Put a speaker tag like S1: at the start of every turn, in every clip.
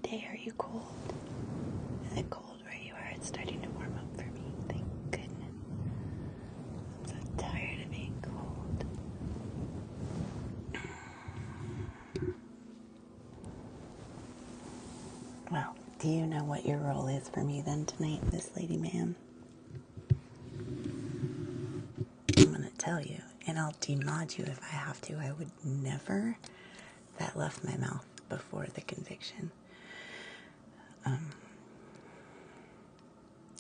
S1: day? Are you cold? Is it cold where you are? It's starting to warm up for me. Thank goodness. I'm so tired of being cold. Well, do you know what your role is for me then tonight, Miss Lady Ma'am? I'm going to tell you, and I'll demod you if I have to. I would never, that left my mouth before the conviction.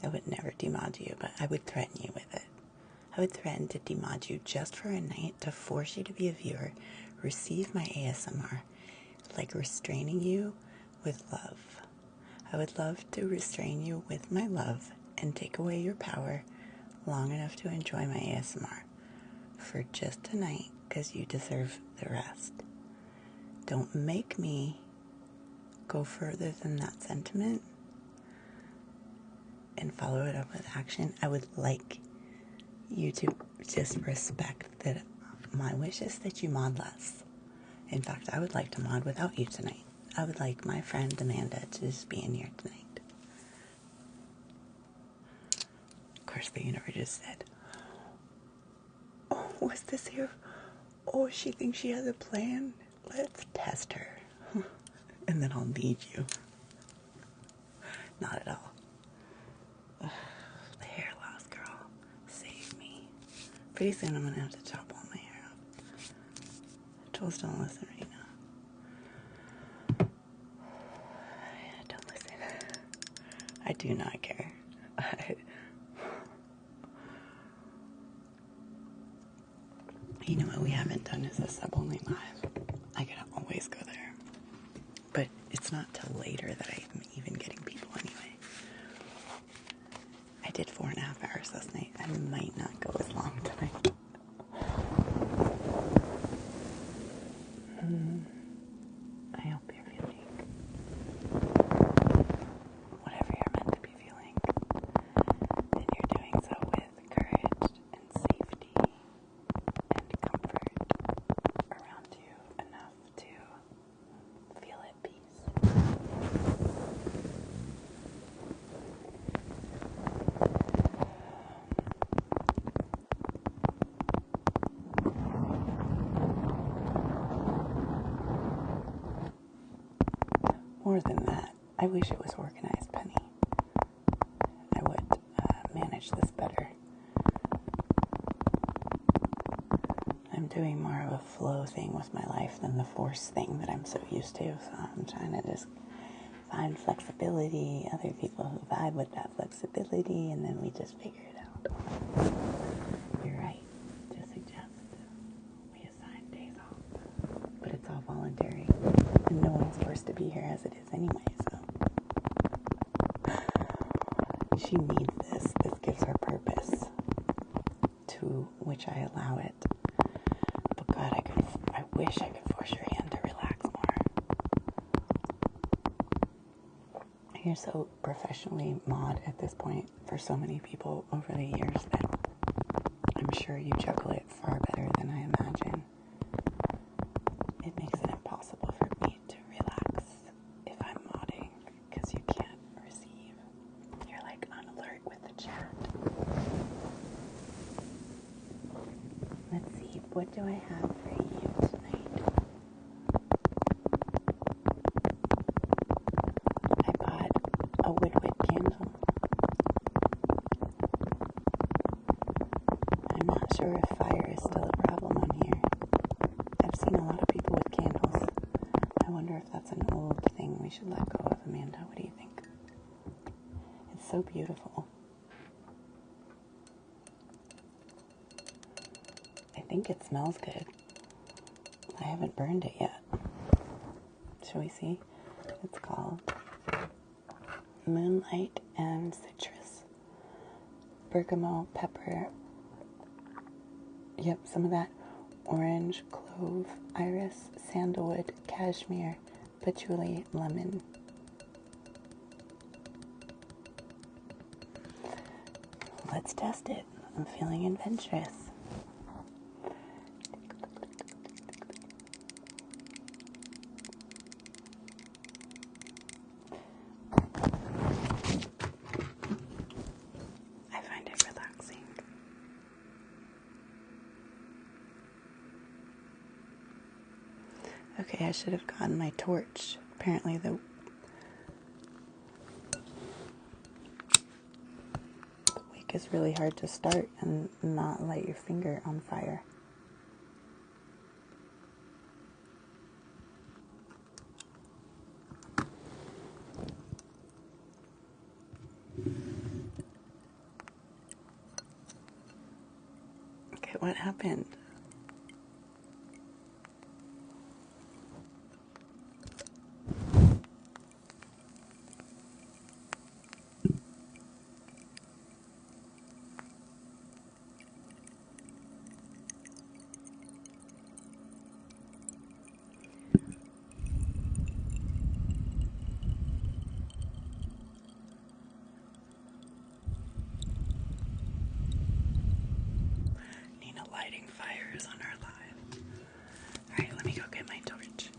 S1: I would never demod you, but I would threaten you with it. I would threaten to demod you just for a night to force you to be a viewer, receive my ASMR, like restraining you with love. I would love to restrain you with my love and take away your power long enough to enjoy my ASMR for just tonight, because you deserve the rest. Don't make me go further than that sentiment and follow it up with action. I would like you to just respect that my wish is that you mod less. In fact, I would like to mod without you tonight. I would like my friend Amanda to just be in here tonight. Of course, the universe just said, oh, was this here? Oh, she thinks she has a plan? Let's test her. And then I'll need you. Not at all. Ugh, the hair loss, girl. Save me. Pretty soon I'm gonna have to chop all my hair off. Trolls don't listen right now. Don't listen. I do not care. You know what we haven't done is a sub-only live. I could always go there. But it's not till later that I'm even getting people anyway. I did 4.5 hours last night. I might not go as long tonight. I hope you're feeling whatever you're meant to be feeling. And you're doing so with courage and safety and comfort around you enough to feel at peace. More than that, I wish it was organized, Penny. I would manage this better. I'm doing more of a flow thing with my life than the force thing that I'm so used to, so I'm trying to just find flexibility, other people who vibe with that flexibility, and then we just figure it out. You're right to suggest we assign days off, but it's all voluntary, and no one's forced to be here as it is anyway, so. She needs this. This gives her purpose, to which I allow it. But God, I wish I could force your hand to relax more. You're so professionally mod at this point for so many people over the years that I'm sure you juggle it far better than I imagine. It makes it impossible for me to relax if I'm modding, because you can't receive. You're like on alert with the chat. Let's see, what do I have for you tonight? I bought a woodwick candle. I'm not sure if fire is still a problem on here. I've seen a lot of people with candles. I wonder if that's an old thing we should let go of, Amanda. What do you think? It's so beautiful. I think it smells good. I haven't burned it yet. Shall we see? It's called Moonlight and Citrus. Bergamot, pepper. Yep, some of that. Orange, clove, iris, sandalwood, cashmere, patchouli, lemon. Let's test it. I'm feeling adventurous. Okay, I should have gotten my torch. Apparently the wick is really hard to start and not light your finger on fire. Okay, what happened? Nina lighting fires on our live. Alright, let me go get my torch.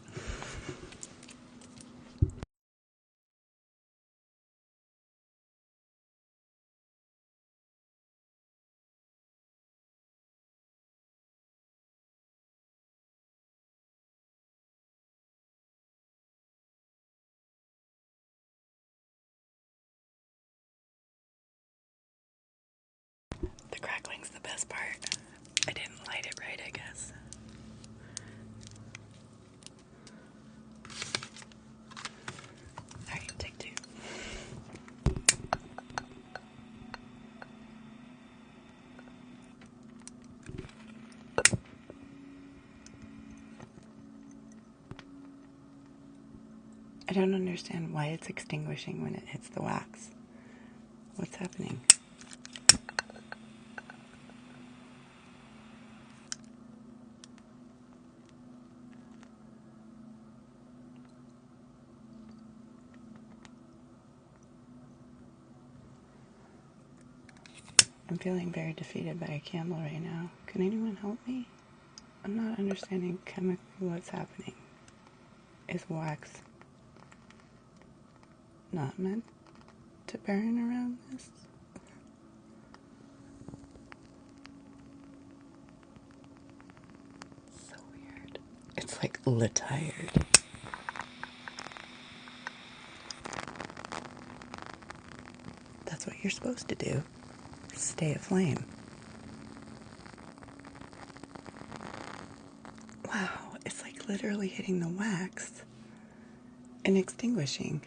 S1: The crackling's the best part. I didn't light it right, I guess. Alright, take two. I don't understand why it's extinguishing when it hits the wax. What's happening? I'm feeling very defeated by a candle right now. Can anyone help me? I'm not understanding chemically what's happening. Is wax not meant to burn around this? So weird. It's like tired. That's what you're supposed to do. Stay aflame. Wow, it's like literally hitting the wax and extinguishing.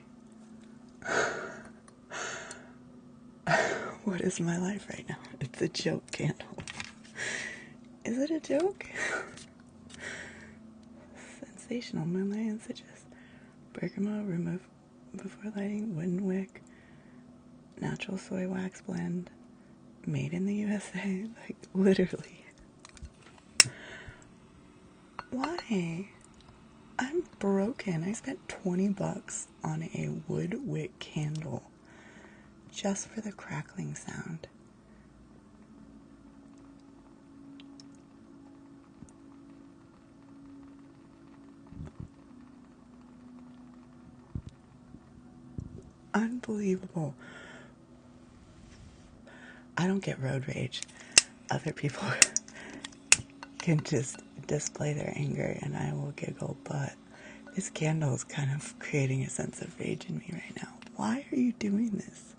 S1: What is my life right now? It's a joke candle. Is it a joke? Sensational moonlight and citrus. Bergamot, remove before lighting, wooden wick, natural soy wax blend, made in the USA. Like, literally. Why? I'm broken. I spent $20 on a wood wick candle just for the crackling sound. Unbelievable. I don't get road rage. Other people can just display their anger and I will giggle, but this candle is kind of creating a sense of rage in me right now. Why are you doing this?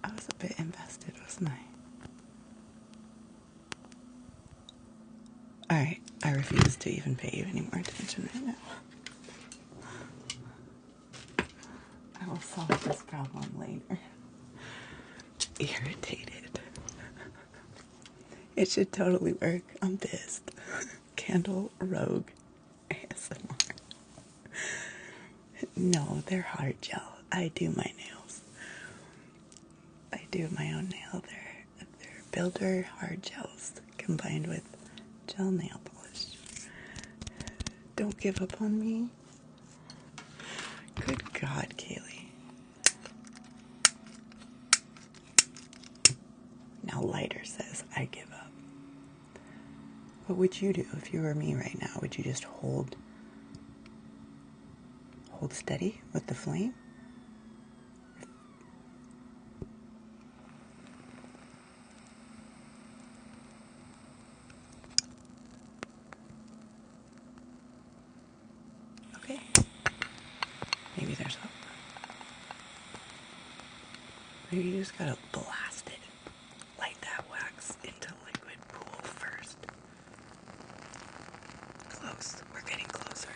S1: I was a bit invested, wasn't I? Alright, I refuse to even pay you any more attention right now. I will solve this problem later. Irritated. It should totally work. I'm pissed. Candle Rogue ASMR. No, they're hard gel. I do my nails. I do my own nail. They're builder hard gels combined with gel nail polish. Don't give up on me. Good God, Kaylee. Now Lighter says, I give up. What would you do if you were me right now? Would you just hold steady with the flame? Maybe you just gotta blast it. Light that wax into liquid pool first. Close. We're getting closer.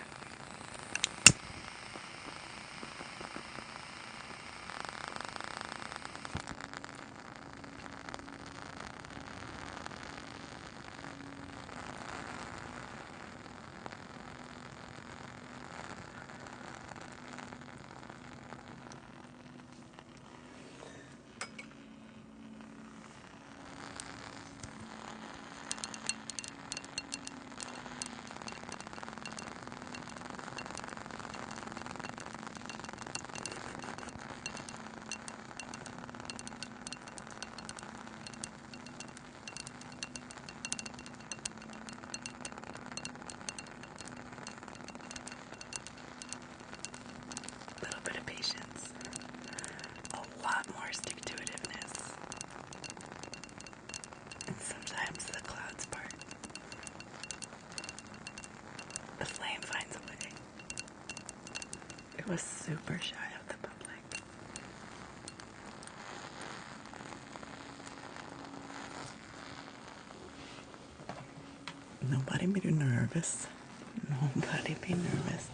S1: Sometimes the clouds part. The flame finds a way. It was super shy of the public. Nobody be nervous. Nobody be nervous.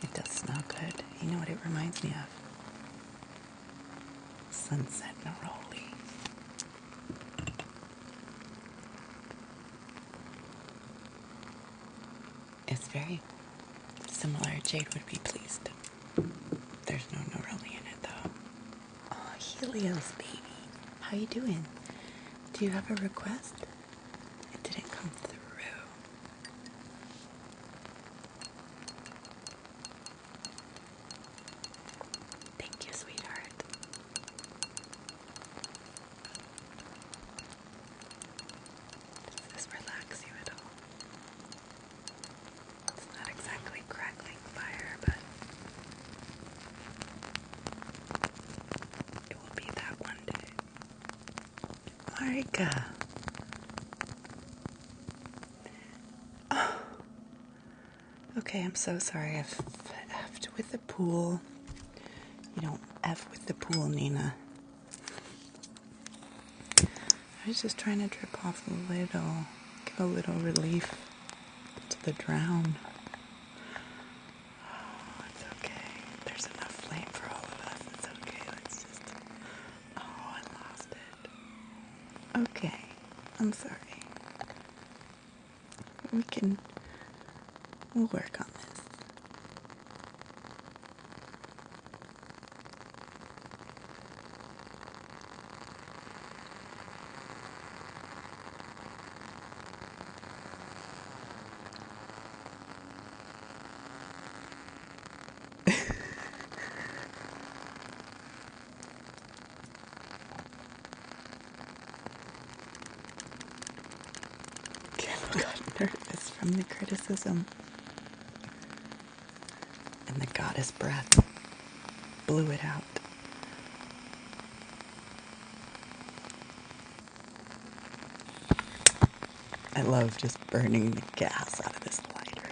S1: It does smell good. You know what it reminds me of? Sunset neroli. It's very similar. Jade would be pleased. There's no neroli in it though. Oh, Helios baby. How you doing? Do you have a request? It didn't come through. Thank you, sweetheart. Does this relax you at all? It's not exactly crackling fire, but it will be that one day. Marika. Oh. Okay, I'm so sorry. I've effed with the pool. You don't F with the pool, Nina. I was just trying to drip off a little, give a little relief to the drown. Oh, it's okay. There's enough flame for all of us. It's okay. Let's just... Oh, I lost it. Okay. I'm sorry. We'll work on this. Candle got nervous from the criticism. And the goddess breath blew it out. I love just burning the gas out of this lighter.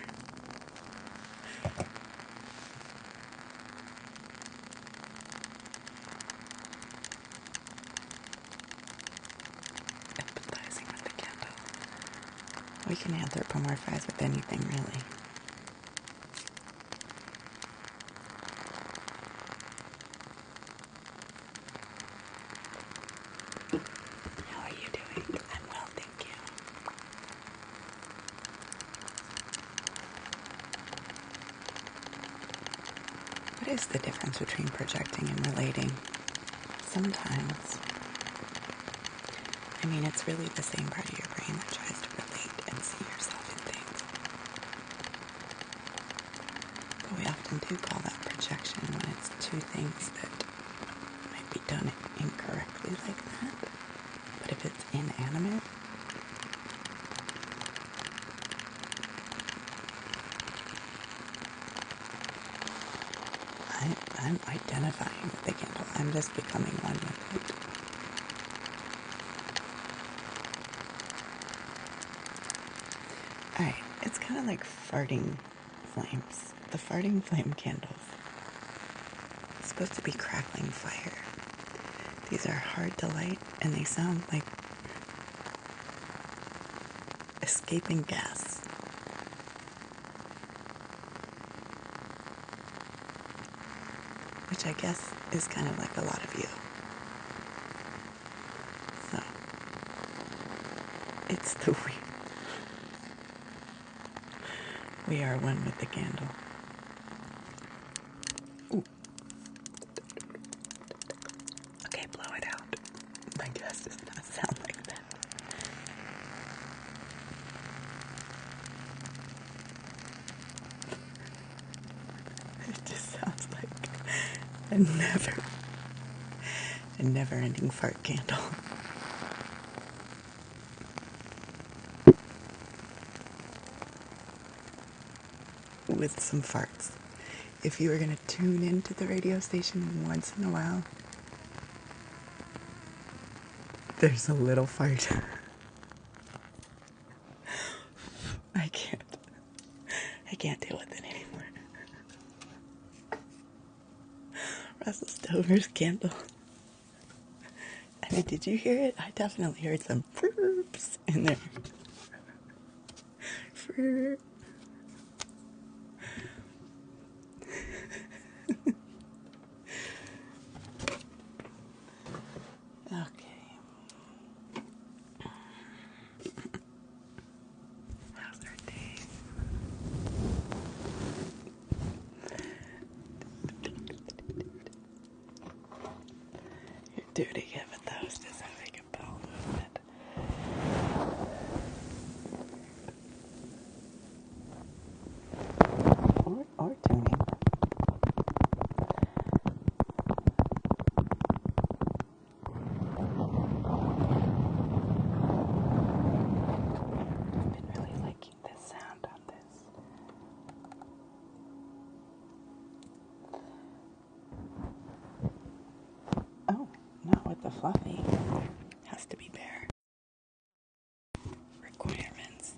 S1: Empathizing with the candle. We can anthropomorphize with anything, really. How are you doing? I'm well, thank you. What is the difference between projecting and relating? Sometimes. I mean, it's really the same part of your brain that tries to relate and see yourself in things. But we often do call that projection when it's two things that might be done incorrectly like that. But if it's inanimate, I'm identifying with the candle. I'm just becoming one with it. Alright, it's kind kind of like farting flames. The farting flame candles. It's supposed to be crackling fire. These are hard to light, and they sound like escaping gas. Which I guess is kind of like a lot of you. So, it's the we are one with the candle. Ooh. Okay, blow it out. My gas does not sound like that. It just sounds like a never-ending fart candle. With some farts. If you were going to tune into the radio station once in a while, there's a little fart. I can't deal with it anymore. Russell Stover's candle. I mean, did you hear it? I definitely heard some burps in there. Okay. How's our day? Your duty given those does not make a bowel movement. Or tuning. I've been really liking this sound on this. Oh, not with the fluffy. Has to be bare. Requirements.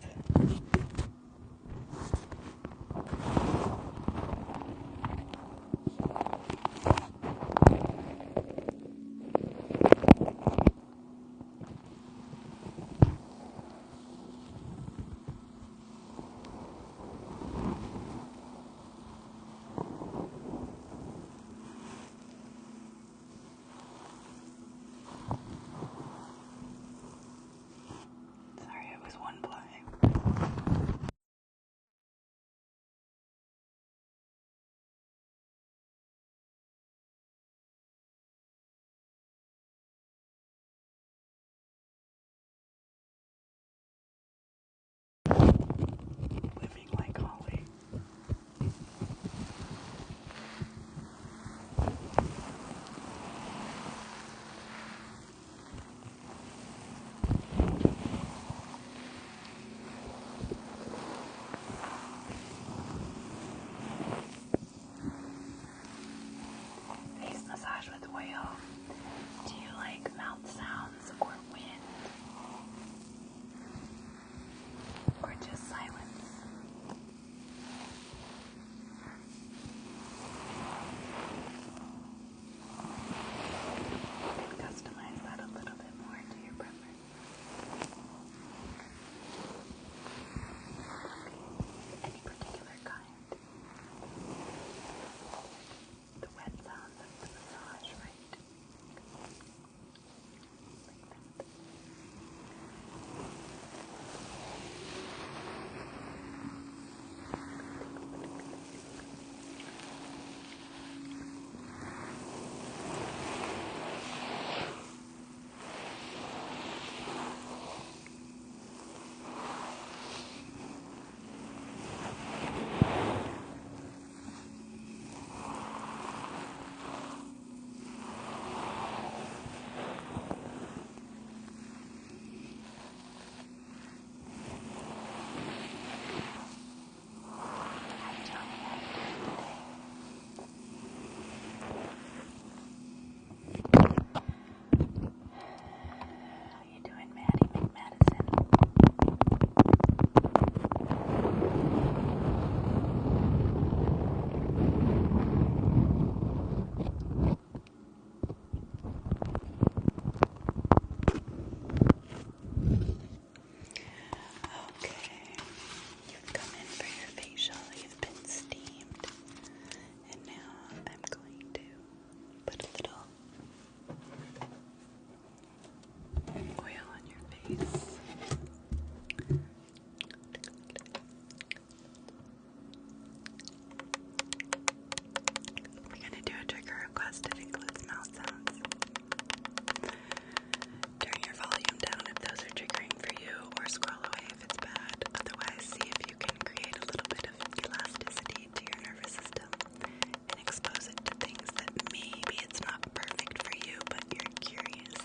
S1: put a little oil on your face. We're going to do a trigger request that includes mouth sounds. Turn your volume down if those are triggering for you, or scroll away if it's bad. Otherwise, see if you can create a little bit of elasticity to your nervous system and expose it to things that maybe it's not perfect for you, but you're curious.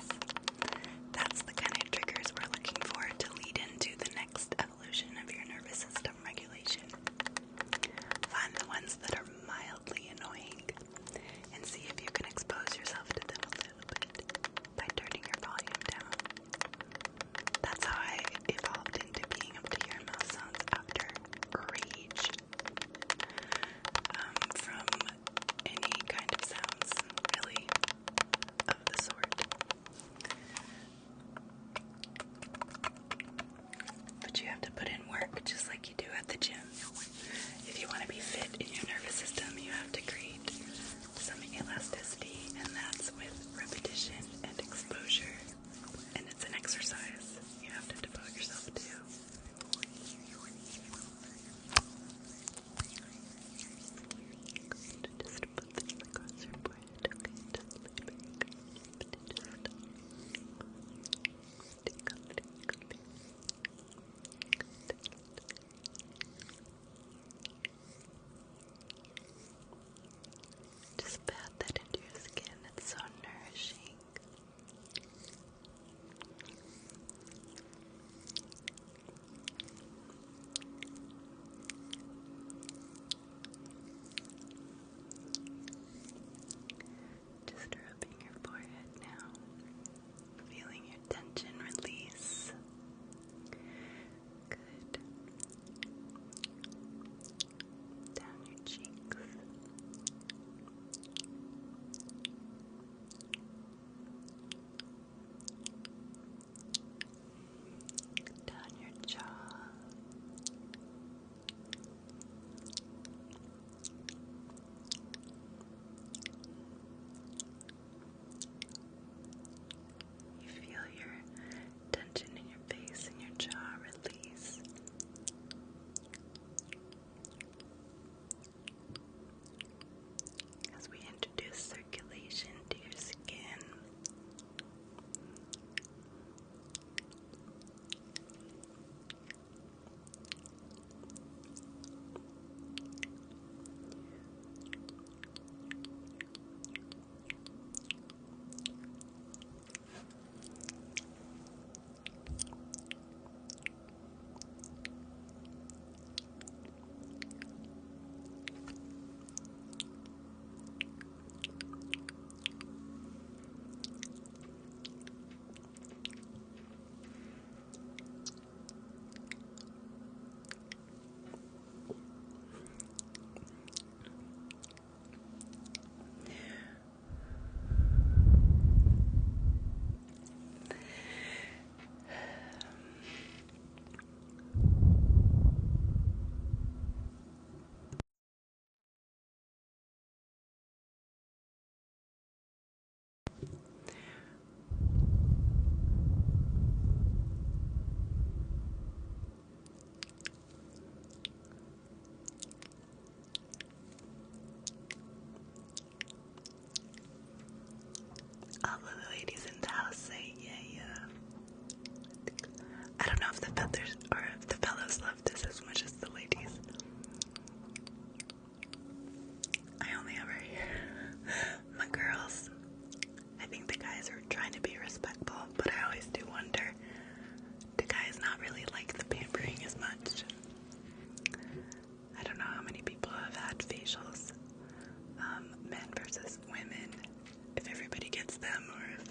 S1: That's the kind of triggers we're looking for to lead into the next evolution of your nervous system regulation. Find the ones that are mildly annoying and see if you can expose yourself to them a little bit by turning your volume down. That's how I evolved into being able to hear mouth sounds after rage from any kind of sounds, really, of the sort. But you have to put in work just like you do at the gym. If you want to be fit in your nervous system, you have to create some elasticity, and that's with repetition and exposure. And it's an exercise you have to devote yourself to. Just put this across your forehead, okay? Just like take a just pat that into your skin. It's so nourishing. Just rubbing your forehead now, feeling your tension release. Good. Down your cheeks. Down your jaw. You feel your tension in your face and your jaw release. As we introduce circulation to your skin. All of the ladies in the house say yeah. I don't know if the feathers or if the fellows love this as much as the ladies. I only ever hear my girls. I think the guys are trying to be respectful, but I always do wonder, do guys not really like the pampering as much? I don't know how many people have had facials, men versus women, if everybody gets them or if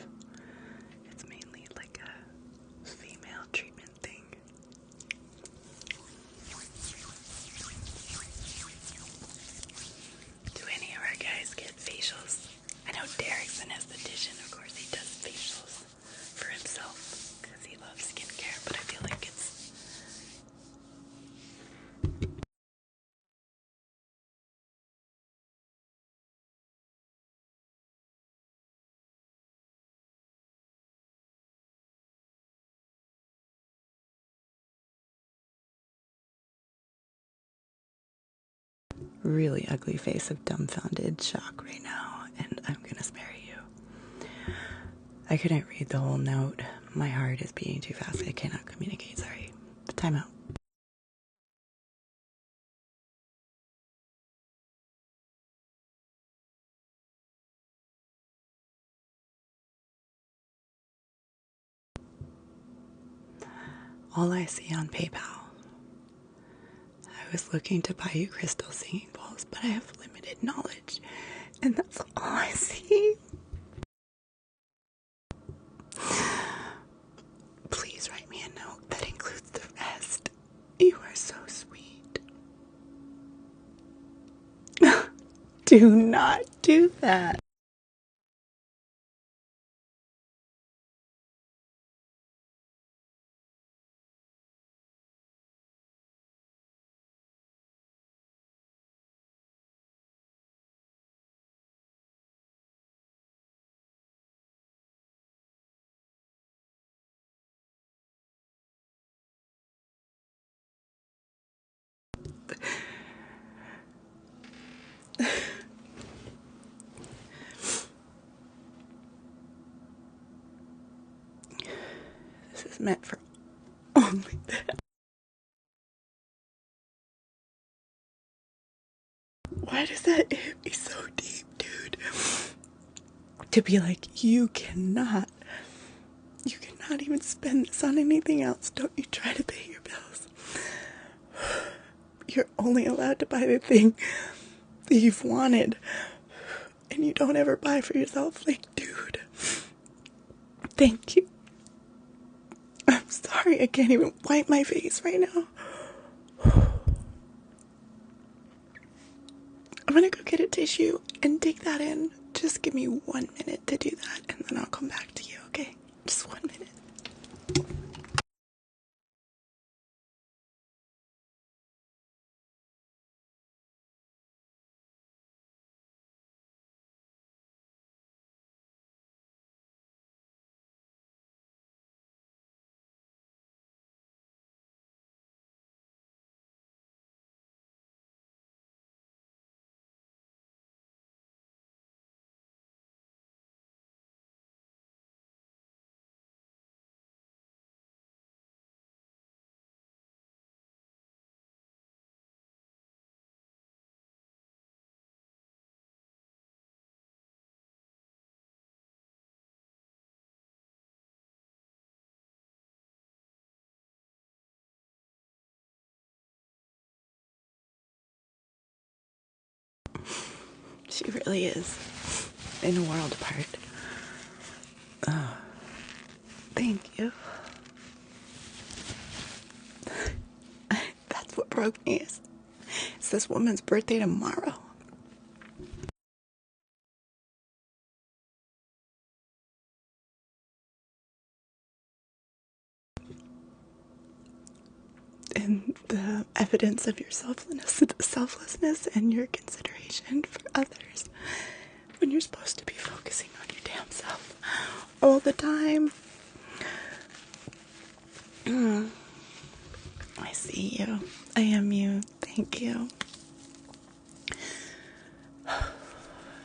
S1: really ugly face of dumbfounded shock right now, and I'm gonna spare you. I couldn't read the whole note. My heart is beating too fast. I cannot communicate. Sorry. Time out. All I see on PayPal. I was looking to buy you crystal singing bowls, but I have limited knowledge, and that's all I see. Please write me a note that includes the rest. You are so sweet. Do not do that. This is meant for only that. Why does that hit me so deep, dude? To be like, you cannot even spend this on anything else. Don't you try to pay your bills. You're only allowed to buy the thing that you've wanted, and you don't ever buy for yourself. Like, dude, thank you. I'm sorry, I can't even wipe my face right now. I'm gonna go get a tissue and dig that in. Just give me 1 minute to do that, and then I'll come back to you, okay? Just 1 minute. She really is in a world apart. Oh, thank you. That's what broke me is it's this woman's birthday tomorrow. And the evidence of your selflessness and your consideration for others when you're supposed to be focusing on your damn self all the time. I see you. I am you. Thank you.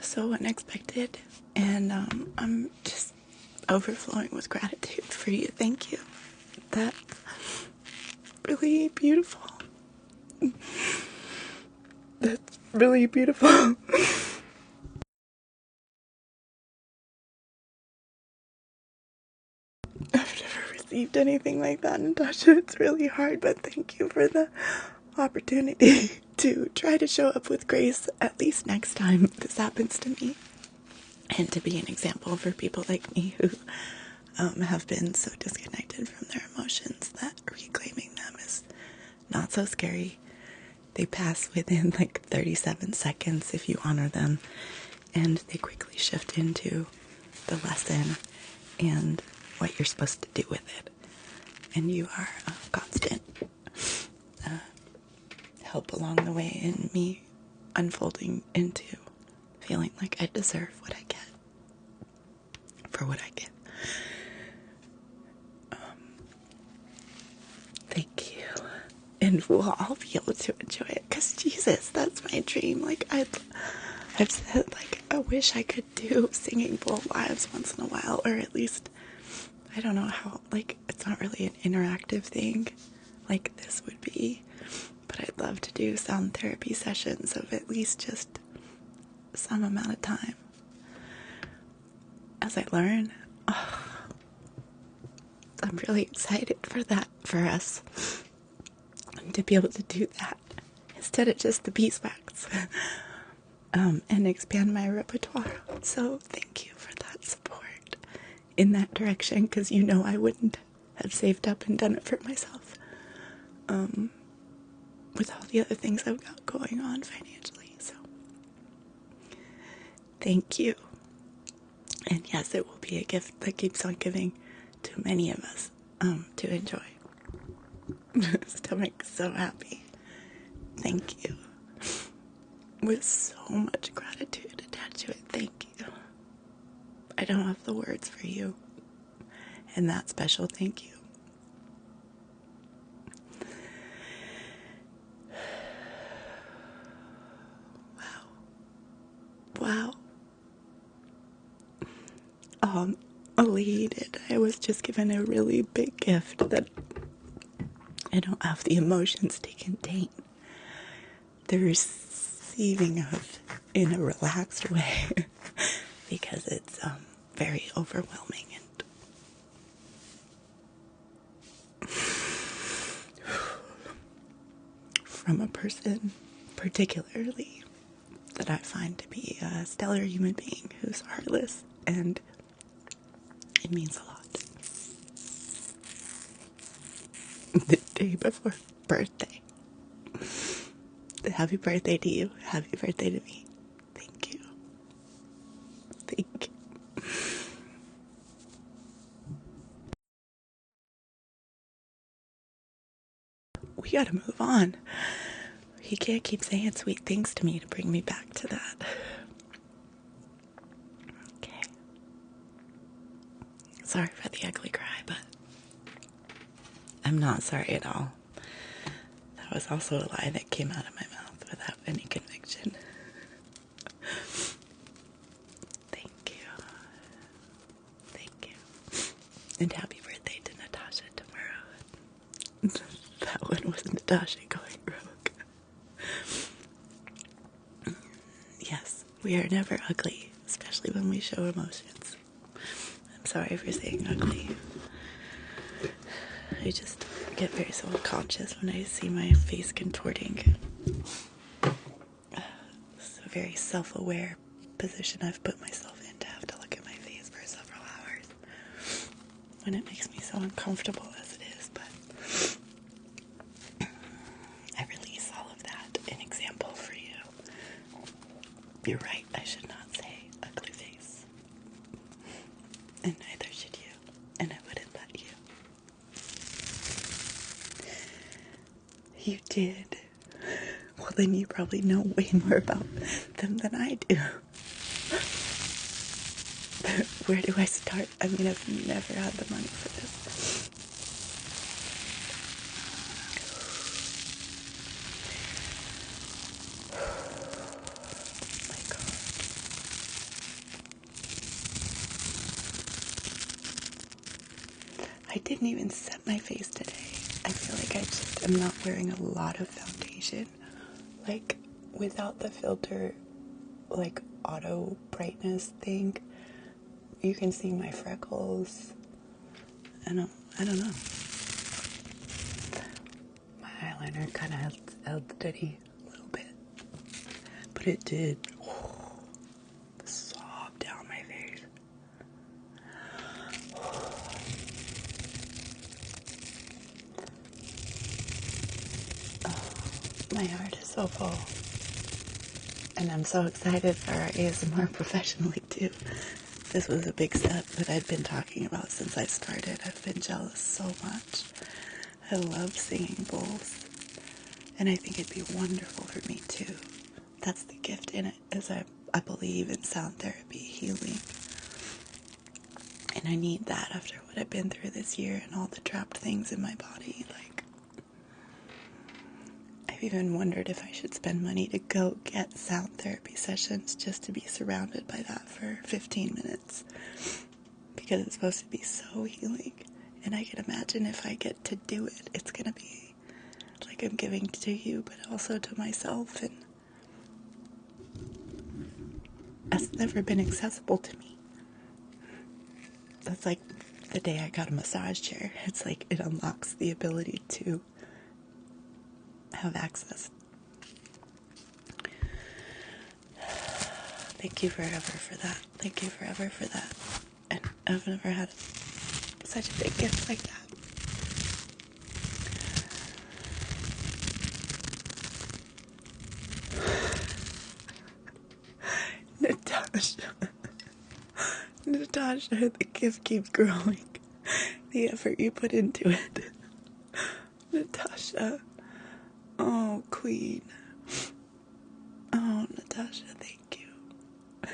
S1: So unexpected, and I'm just overflowing with gratitude for you. Thank you. That's really beautiful. That's really beautiful. I've never received anything like that, Natasha. It's really hard, but thank you for the opportunity to try to show up with grace at least next time this happens to me, and to be an example for people like me who have been so disconnected from their emotions that reclaiming them is not so scary. They pass within like 37 seconds if you honor them, and they quickly shift into the lesson and what you're supposed to do with it. And you are a constant help along the way in me unfolding into feeling like I deserve what I get for what I get. Thank you. and we'll all be able to enjoy it, because Jesus, that's my dream. Like, I've said, like, I wish I could do singing bowl lives once in a while, or at least, I don't know how, like, it's not really an interactive thing like this would be, but I'd love to do sound therapy sessions of at least just some amount of time as I learn. Oh, I'm really excited for that, for us to be able to do that instead of just the beeswax, and expand my repertoire. So thank you for that support in that direction, because you know I wouldn't have saved up and done it for myself, with all the other things I've got going on financially. So thank you. And yes, it will be a gift that keeps on giving to many of us, to enjoy. Stomach so happy. Thank you. With so much gratitude attached to it. Thank you. I don't have the words for you. And that special thank you. Wow. Elated. I was just given a really big gift that I don't have the emotions to contain. The receiving of in a relaxed way because it's very overwhelming, and from a person particularly that I find to be a stellar human being who's heartless, and it means a lot. The day before birthday. Happy birthday to you. Happy birthday to me. Thank you. Thank you. We gotta move on. He can't keep saying sweet things to me to bring me back to that. Okay. Sorry for the ugly cry, but I'm not sorry at all. That was also a lie that came out of my mouth without any conviction. Thank you. Thank you. And happy birthday to Natasha tomorrow. That one was Natasha going rogue. Yes, we are never ugly, especially when we show emotions. I'm sorry for saying ugly. I just get very self-conscious when I see my face contorting. It's a very self-aware position I've put myself in, to have to look at my face for several hours when it makes me so uncomfortable as it is, but I release all of that. An example for you. You're right, I should not say ugly face. And neither should you. And I wouldn't let you. You did. Well, then you probably know way more about them than I do. Where do I start? I mean, I've never had the money for this. My God. I didn't even set my face today. I feel like I just am not wearing a lot of foundation. Like, without the filter, like, auto brightness thing, you can see my freckles. I don't know. My eyeliner kind of held steady a little bit, but it did sob down my face. My heart is so full, and I'm so excited for our ASMR professionally too. This was a big step that I'd been talking about since I started. I've been jealous so much. I love singing bowls, and I think it'd be wonderful for me too. That's the gift in it, is I believe in sound therapy, healing, and I need that after what I've been through this year and all the trapped things in my body. Like, I've even wondered if I should spend money to go get sound therapy sessions just to be surrounded by that for 15 minutes. Because it's supposed to be so healing. And I can imagine if I get to do it, it's going to be like I'm giving to you, but also to myself. And that's never been accessible to me. That's like the day I got a massage chair. It's like it unlocks the ability to have access. Thank you forever for that. Thank you forever for that. And I've never had such a big gift like that. Natasha, the gift keeps growing. The effort you put into it. Natasha. Oh, queen. Oh, Natasha, thank you.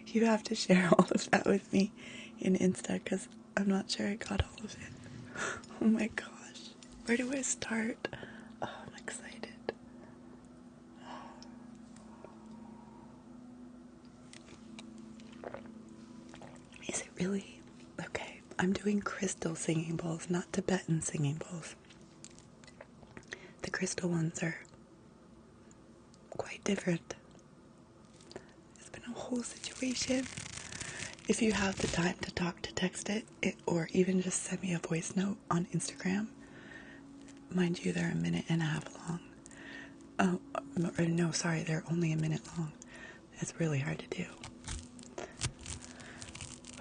S1: You have to share all of that with me in Insta, because I'm not sure I got all of it. Oh my gosh. Where do I start? Oh, I'm excited. Is it really? Okay, I'm doing crystal singing bowls, not Tibetan singing bowls. The crystal ones are quite different. It's been a whole situation. If you have the time to talk to text it, or even just send me a voice note on Instagram. Mind you, they're a minute and a half long. Oh, no, sorry, they're only a minute long. It's really hard to do.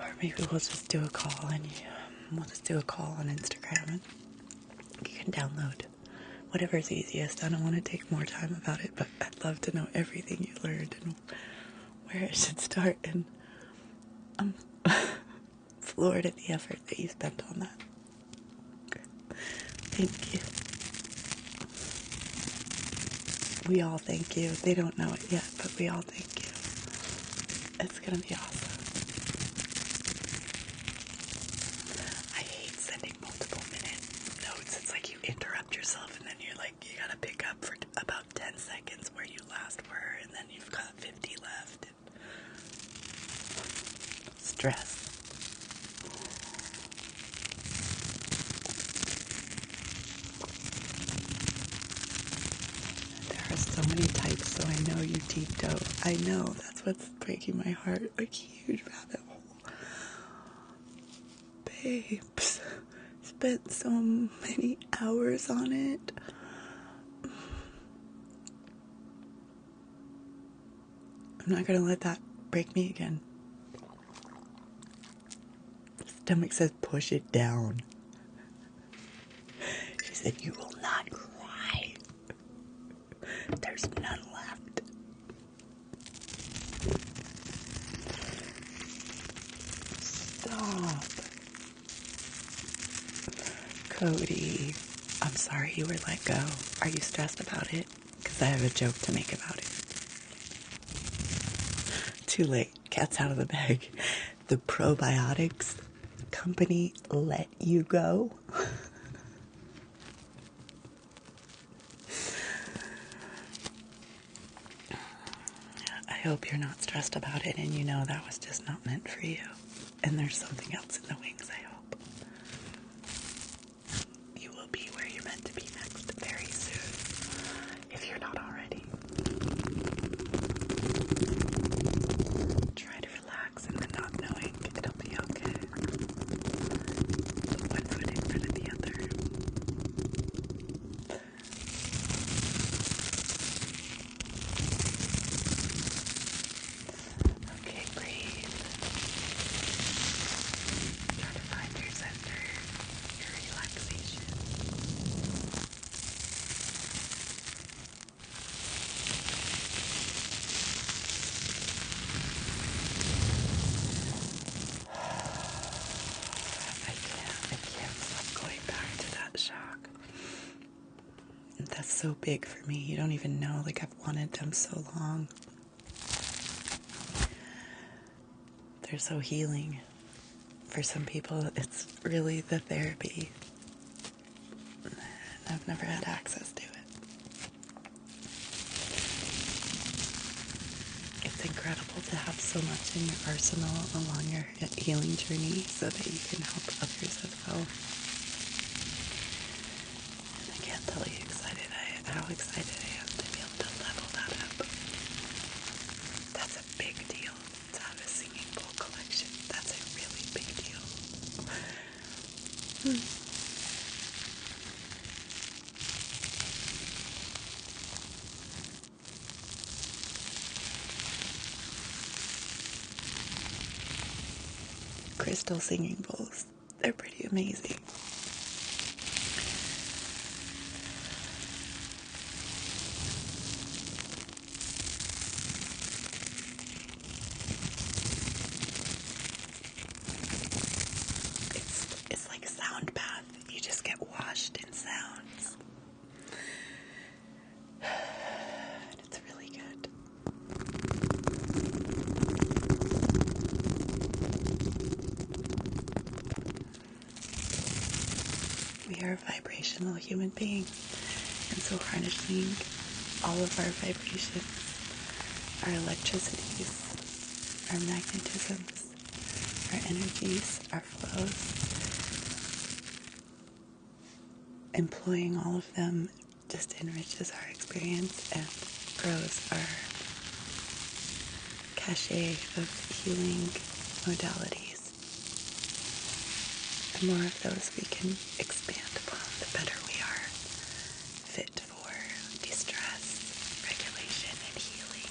S1: Or maybe we'll just do a call, and we'll just do a call on Instagram, and you can download whatever's easiest. I don't want to take more time about it, but I'd love to know everything you learned and where I should start. And I'm floored at the effort that you spent on that. Thank you. We all thank you. They don't know it yet, but we all thank you. It's gonna be awesome. I hate sending multiple minute notes. It's like you interrupt yourself and then you're like, you gotta pick up for about 10 seconds where you last were, and then you've got 50 left. Stress. There are so many types, so I know you deep dove. I know, that's what's breaking my heart. A huge rabbit hole. Babes, spent so many hours on it. I'm not gonna let that break me again. Stomach says push it down. She said, you will not cry. There's none left. Stop. Cody, I'm sorry you were let go. Are you stressed about it? Because I have a joke to make about it. Too late. Cat's out of the bag. The probiotics company let you go. I hope you're not stressed about it, and you know that was just not meant for you. And there's something else in the wings, I hope. You will be where you're meant to be next very soon, if you're not already. Try to relax in the not knowing. It'll be okay. Put one foot in front of the other. Okay, breathe. Try to find your center, your relaxation. I can't stop going back to that shock. That's so big for me. You don't even know. Like, I've wanted them so long. They're so healing. For some people, it's really the therapy. And I've never had access to it. It's incredible to have so much in your arsenal along your healing journey so that you can help others as well. And I can't tell you how excited I am to be able to level that up. That's a big deal to have a singing bowl collection. That's a really big deal. Crystal singing bowls. They're pretty amazing. It's like a sound bath. You just get washed in sounds. And it's really good. We are a vibrational human being, and so harnessing all of our vibrations, our electricities, our magnetisms, our energies, our flows, employing all of them just enriches our experience and grows our cachet of healing modalities. The more of those we can expand upon, the better we are fit for de-stress, regulation, and healing.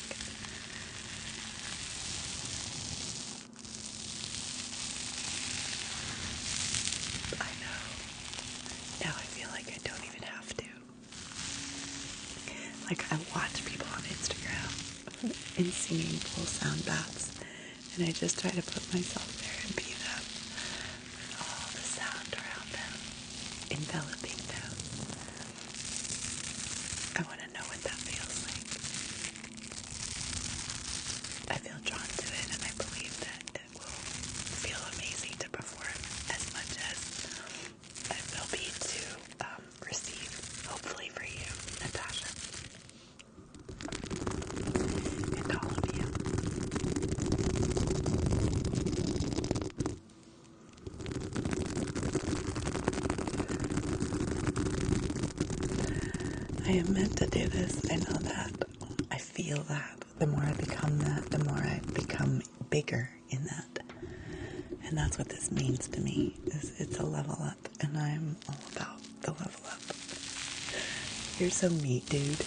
S1: I know. Now I feel like I don't even have to. Like, I watch people on Instagram in singing bowl sound baths, and I just try to put myself there and be them. All the sound around them, enveloping them. I want to know what that feels like. I feel drawn to it, and I believe that it will feel amazing to perform as much as it will be to receive, hopefully for you, Natasha, and all of you. I am meant to do this. I know that. I feel that. The more I become that, the more I become bigger in that. And that's what this means to me. It's a level up, and I'm all about the level up. You're so neat, dude.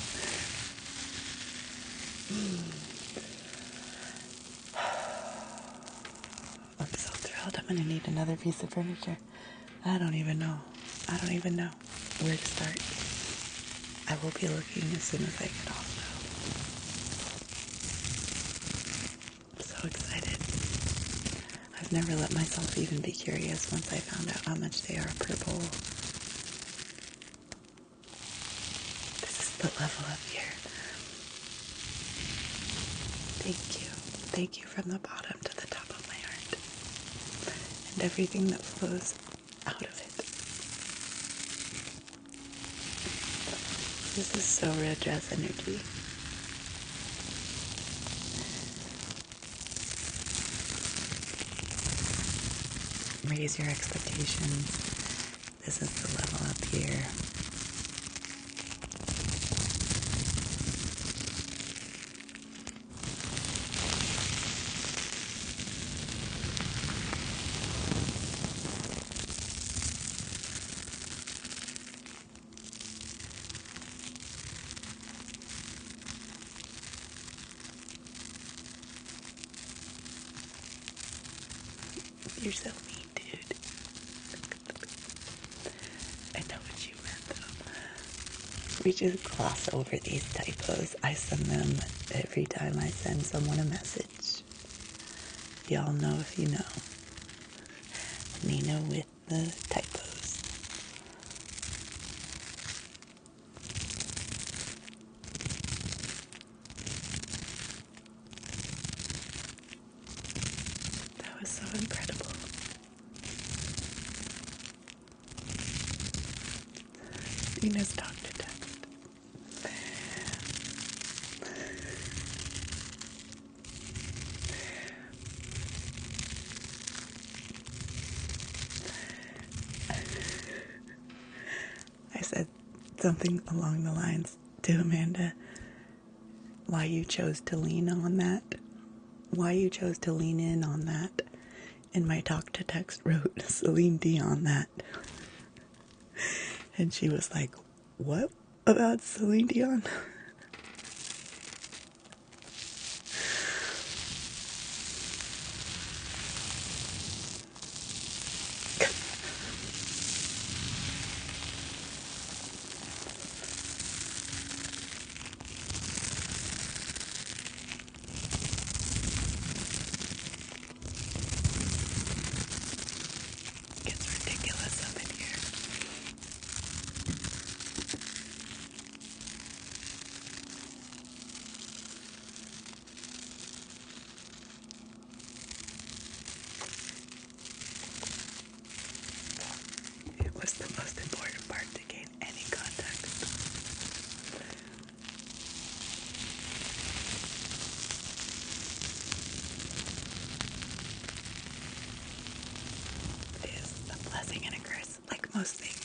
S1: I'm so thrilled. I'm gonna need another piece of furniture. I don't even know where to start. I will be looking as soon as I get off, though. I'm so excited. I've never let myself even be curious once I found out how much they are per bowl. This is the level up here. Thank you. Thank you from the bottom to the top of my heart. And everything that flows out of it. This is so red dress energy. Raise your expectations. This is the level up here. You're so mean, dude. I know what you meant, though. We just gloss over these typos. I send them every time I send someone a message. Y'all know if you know. Nina with the typos. That was so incredible. Nina's talked to text. something along the lines to Amanda, why you chose to lean on that, why you chose to lean in on that. And my talk to text wrote Celine Dion that. And she was like, what about Celine Dion? Gets ridiculous up in here. It was the most important part to gain any context. It is a blessing and a curse, like most things.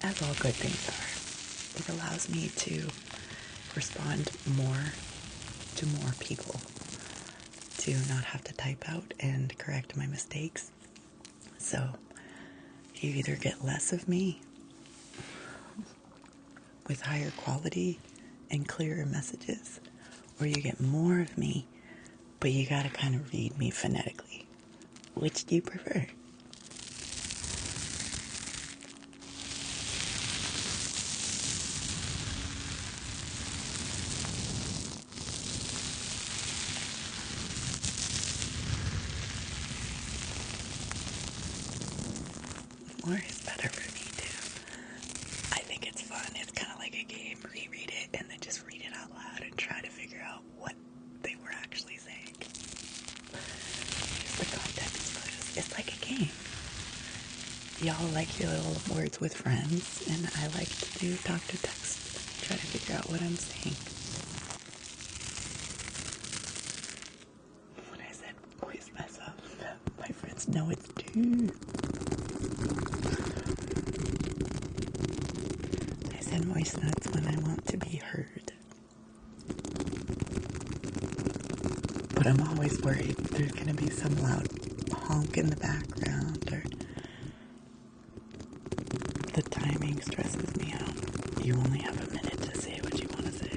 S1: As all good things are. It allows me to respond more to more people, to not have to type out and correct my mistakes. So you either get less of me with higher quality and clearer messages, or you get more of me, but you gotta kind of read me phonetically. Which do you prefer? More is better for me too. I think it's fun. It's kind of like a game. Reread it and then just read it out loud and try to figure out what they were actually saying. Just the context clues. It's like a game. Y'all like your little words with friends, and I like to do talk to text. Try to figure out what I'm saying. When I said voice myself, my friends know it's too. I send voice notes when I want to be heard. But I'm always worried there's gonna be some loud honk in the background, or the timing stresses me out. You only have a minute to say what you want to say.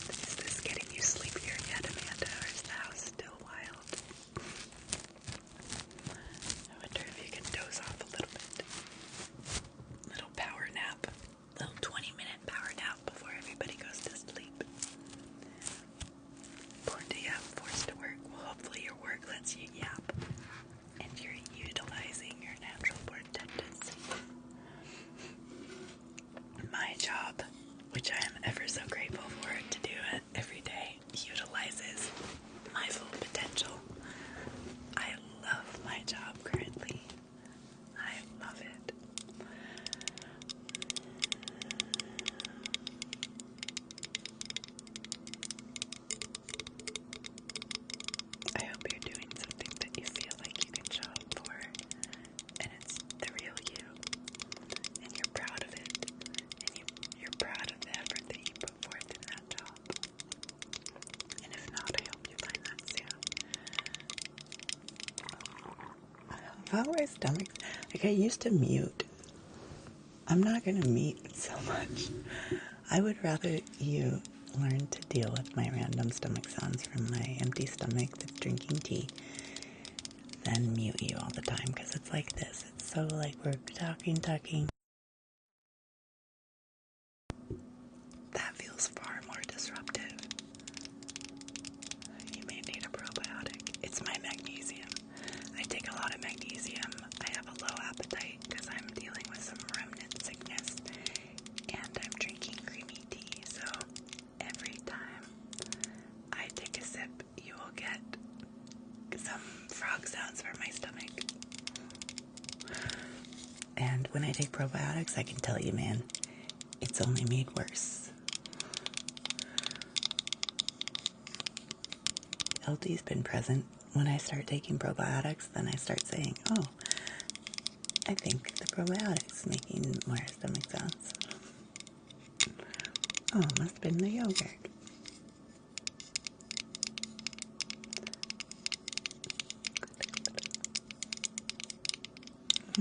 S1: Is this getting you sleepier yet, Amanda, or is the house still wild? I wonder if you can doze off a little bit. Little power nap. Little 20-minute power nap before everybody goes to sleep. Born to yap, forced to work. Well, hopefully your work lets you yap. And you're utilizing your natural born tendency. My job, which I am ever so grateful for to do it every day, utilizes my full potential. I love my job currently. I love it. I hope you're doing something that you feel like you can show up for, and it's the real you, and you're proud of it, and you're proud of the effort that you put forth in that job. And if not, I hope you find that soon. How my stomach, like I used to mute. I'm not gonna mute so much. I would rather you learn to deal with my random stomach sounds from my empty stomach that's drinking tea than mute you all the time, because it's like this. It's so like we're talking. That feels far more disruptive. You may need a probiotic. It's my magnesium. I take a lot of magnesium. I have a low appetite because I'm dealing with some remnant sickness, and I'm drinking creamy tea, so every time I take a sip, And when I take probiotics, I can tell you, man, it's only made worse. LD's been present. When I start taking probiotics, then I start saying, oh, I think the probiotics making more stomach sounds. Oh, it must have been the yogurt.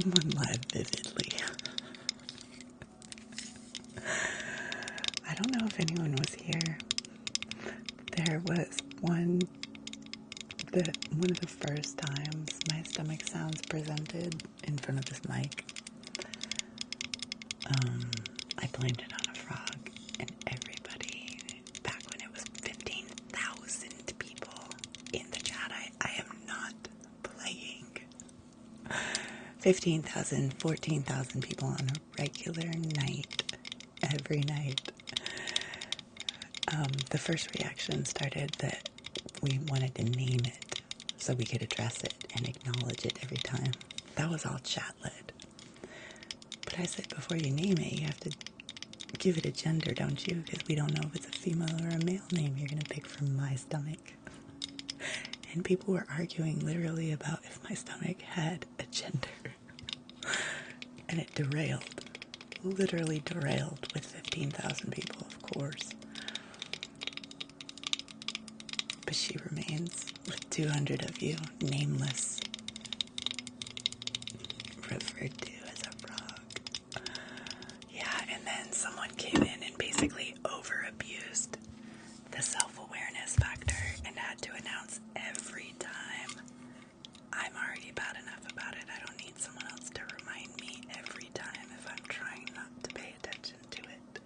S1: One live vividly. I don't know if anyone was here. There was one of the first times my stomach sounds presented in front of this mic. I blamed it on a frog, and everybody, back when it was 15,000 people in the chat, I am not playing. 15,000, 14,000 people on a regular night, every night. The first reaction started that we wanted to name it so we could address it and acknowledge it every time. That was all chat-led. But I said, before you name it, you have to give it a gender, don't you? Because we don't know if it's a female or a male name you're going to pick from my stomach. And people were arguing literally about if my stomach had a gender. And it derailed. Literally derailed with 15,000 people, of course. But she remains with 200 of you, nameless, referred to as a frog. Yeah, and then someone came in and basically over-abused the self-awareness factor and had to announce every time, I'm already bad enough about it. I don't need someone else to remind me every time if I'm trying not to pay attention to it.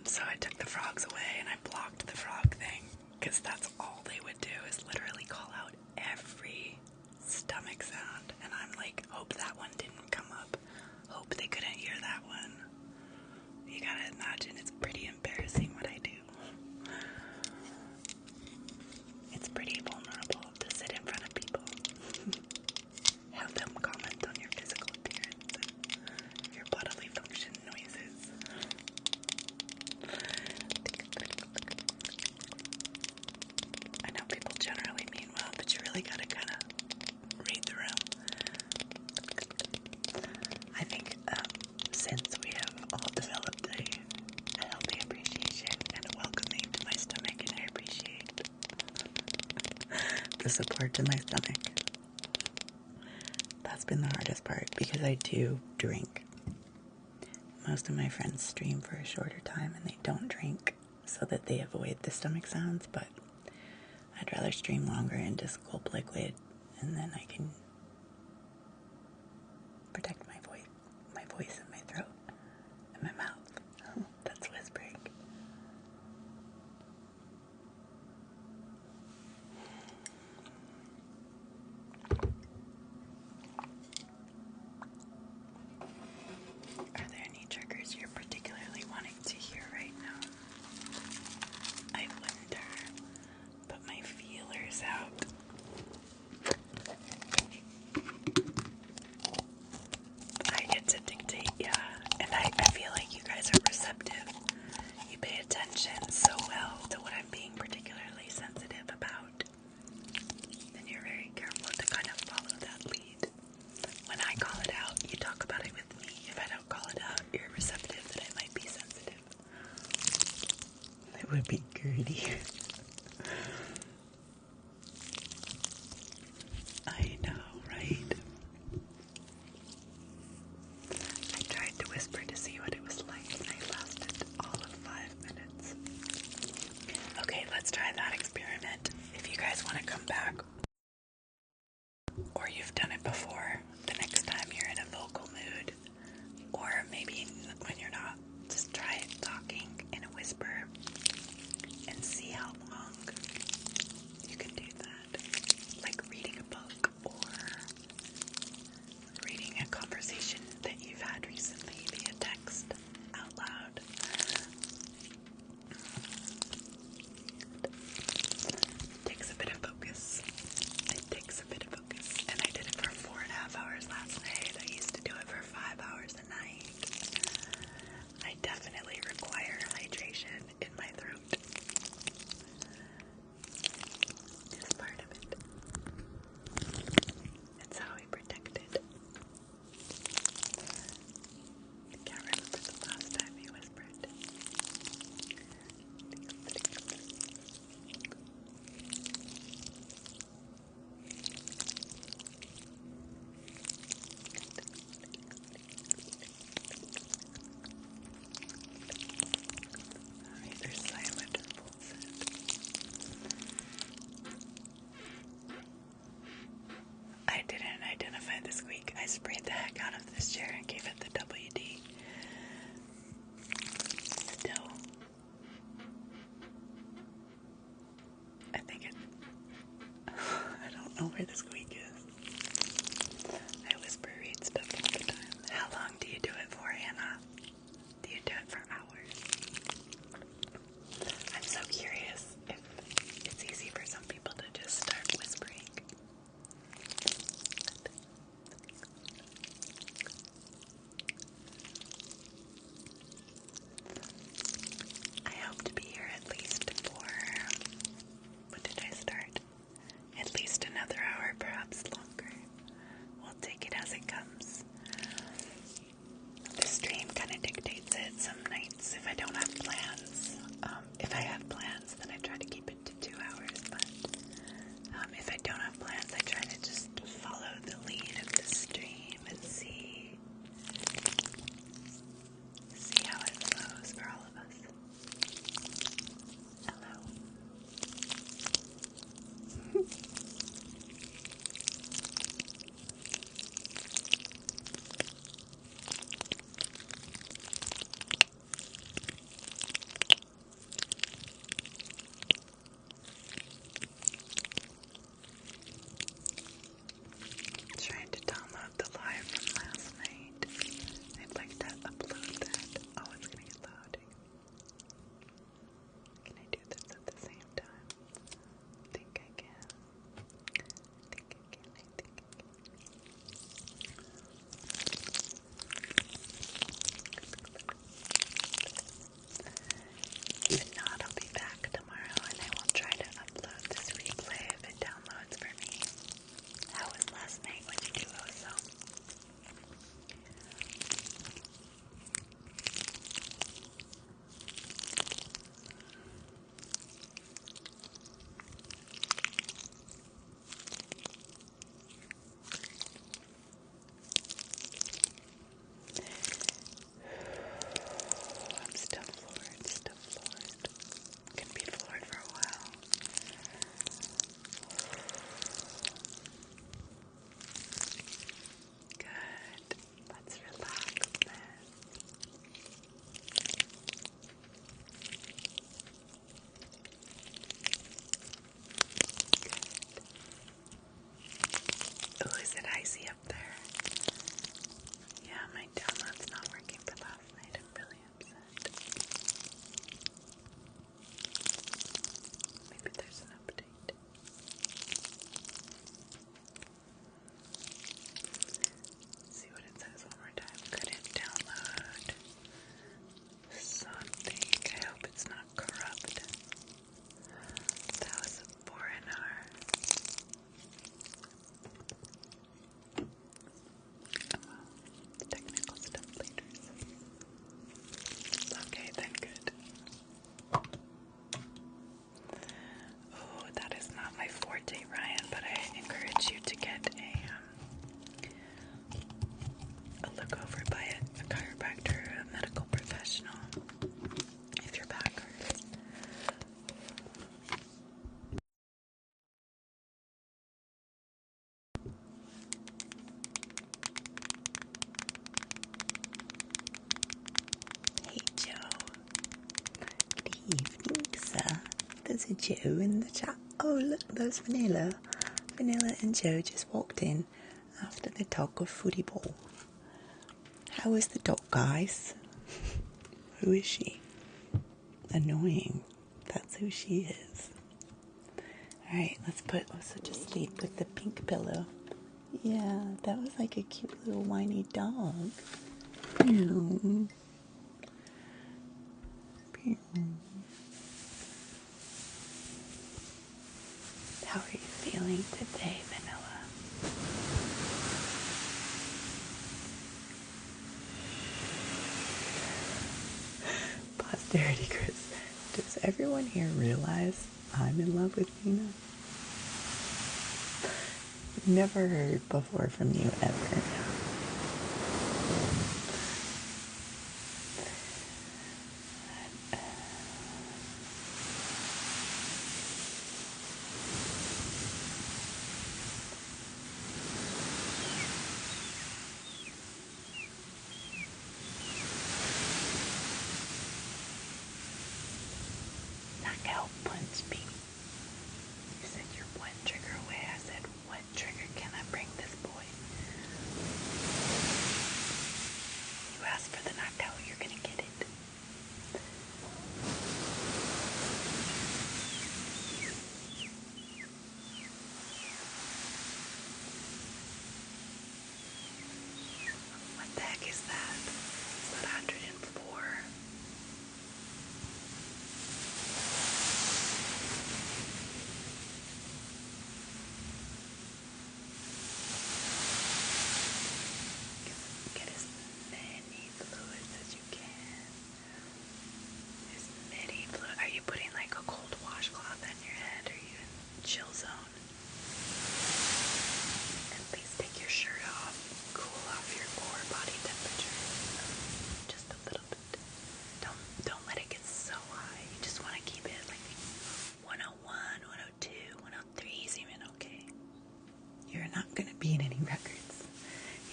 S1: So I took the frogs away and I blocked the frog thing, because that's all they would do, is literally call out every stomach sound. And I'm like, hope that one didn't come up. Hope they couldn't hear that one. You gotta imagine it's pretty embarrassing what I do. It's pretty vulnerable to sit in front of people. Have them comment on your physical appearance and your bodily function noises. I know people generally mean well, but you really gotta kind of read the room. I think since we have all developed a healthy appreciation and a welcoming to my stomach, and I appreciate the support to my stomach. That's been the hardest part, because I do drink. Most of my friends stream for a shorter time and they don't drink so that they avoid the stomach sounds, but I'd rather stream longer and just gulp liquid, and then I can protect my voice and my throat and my mouth. That's whispering. Are there any triggers you're particularly wanting to hear right now? I wonder. Put my feelers out. I get to dictate, yeah. And I feel like you guys are receptive. You pay attention so well to what I'm being particularly sensitive about. And you're very careful to kind of follow that lead. When I call it out, you talk about it with me. If I don't call it out, you're receptive that I might be sensitive. It would be Gertie. I know, right? I tried to whisper to see what it was like, and I lasted all of 5 minutes. Okay, let's try that experiment. If you guys want to come back, or you've done it before, the next time you're in a vocal mood, or maybe when you're not, just try it talking in a whisper and see how long you can do that. Like reading a book or reading a conversation that you've had recently via text out loud. It takes a bit of focus. And I did it for the squeak. I sprayed the heck out of this chair and gave it the WD. Still. I think it... I don't know where the squeak is. I whisper read stuff all the time. How long do you do it for, Hannah? Do you do it for hours? I'm so curious if it's easy for some people to just start whispering. I hope to be here at least for, what did I start? At least another hour, perhaps longer. We'll take it as it comes. The stream kind of dictates it. Some nights, if I don't have plans, if I have plans, then I try to keep it to 2 hours, but if I don't have plans, I try to just follow the lead of the stream and see how it flows for all of us. Hello. Trying to download the live from last night. I'd like to upload that. Oh, it's gonna get loading. Can I do this at the same time? I think I can. If not, I'll be back tomorrow and I will try to upload this replay if it downloads for me. How was last night? What'd you do, Oso? I'm still floored. Gonna be floored for a while. Good. Let's relax then. Oh, is it icy up there? Yeah, my download's not working for last night. I'm really upset. Maybe there's an update. Let's see what it says one more time. Couldn't download something. I hope it's not corrupt. That was a foreigner. Oh well, technical stuff later. Okay, then good. Oh, that is not my forte, Ryan, but I encourage you to get a look over by a chiropractor or a medical professional if your back hurts. Hey, Joe. Good evening, sir. There's a Joe in the chat. Oh, look, there's Vanilla. Vanilla and Joe just walked in after the talk of footy ball. How is the dog, guys? Who is she? Annoying. That's who she is. Alright, let's put Osa to sleep with the pink pillow. Yeah, that was like a cute little whiny dog. Pew. Pew. How are you feeling today, Vanilla? Posterity, Chris. Does everyone here realize I'm in love with Nina? Never heard before from you ever.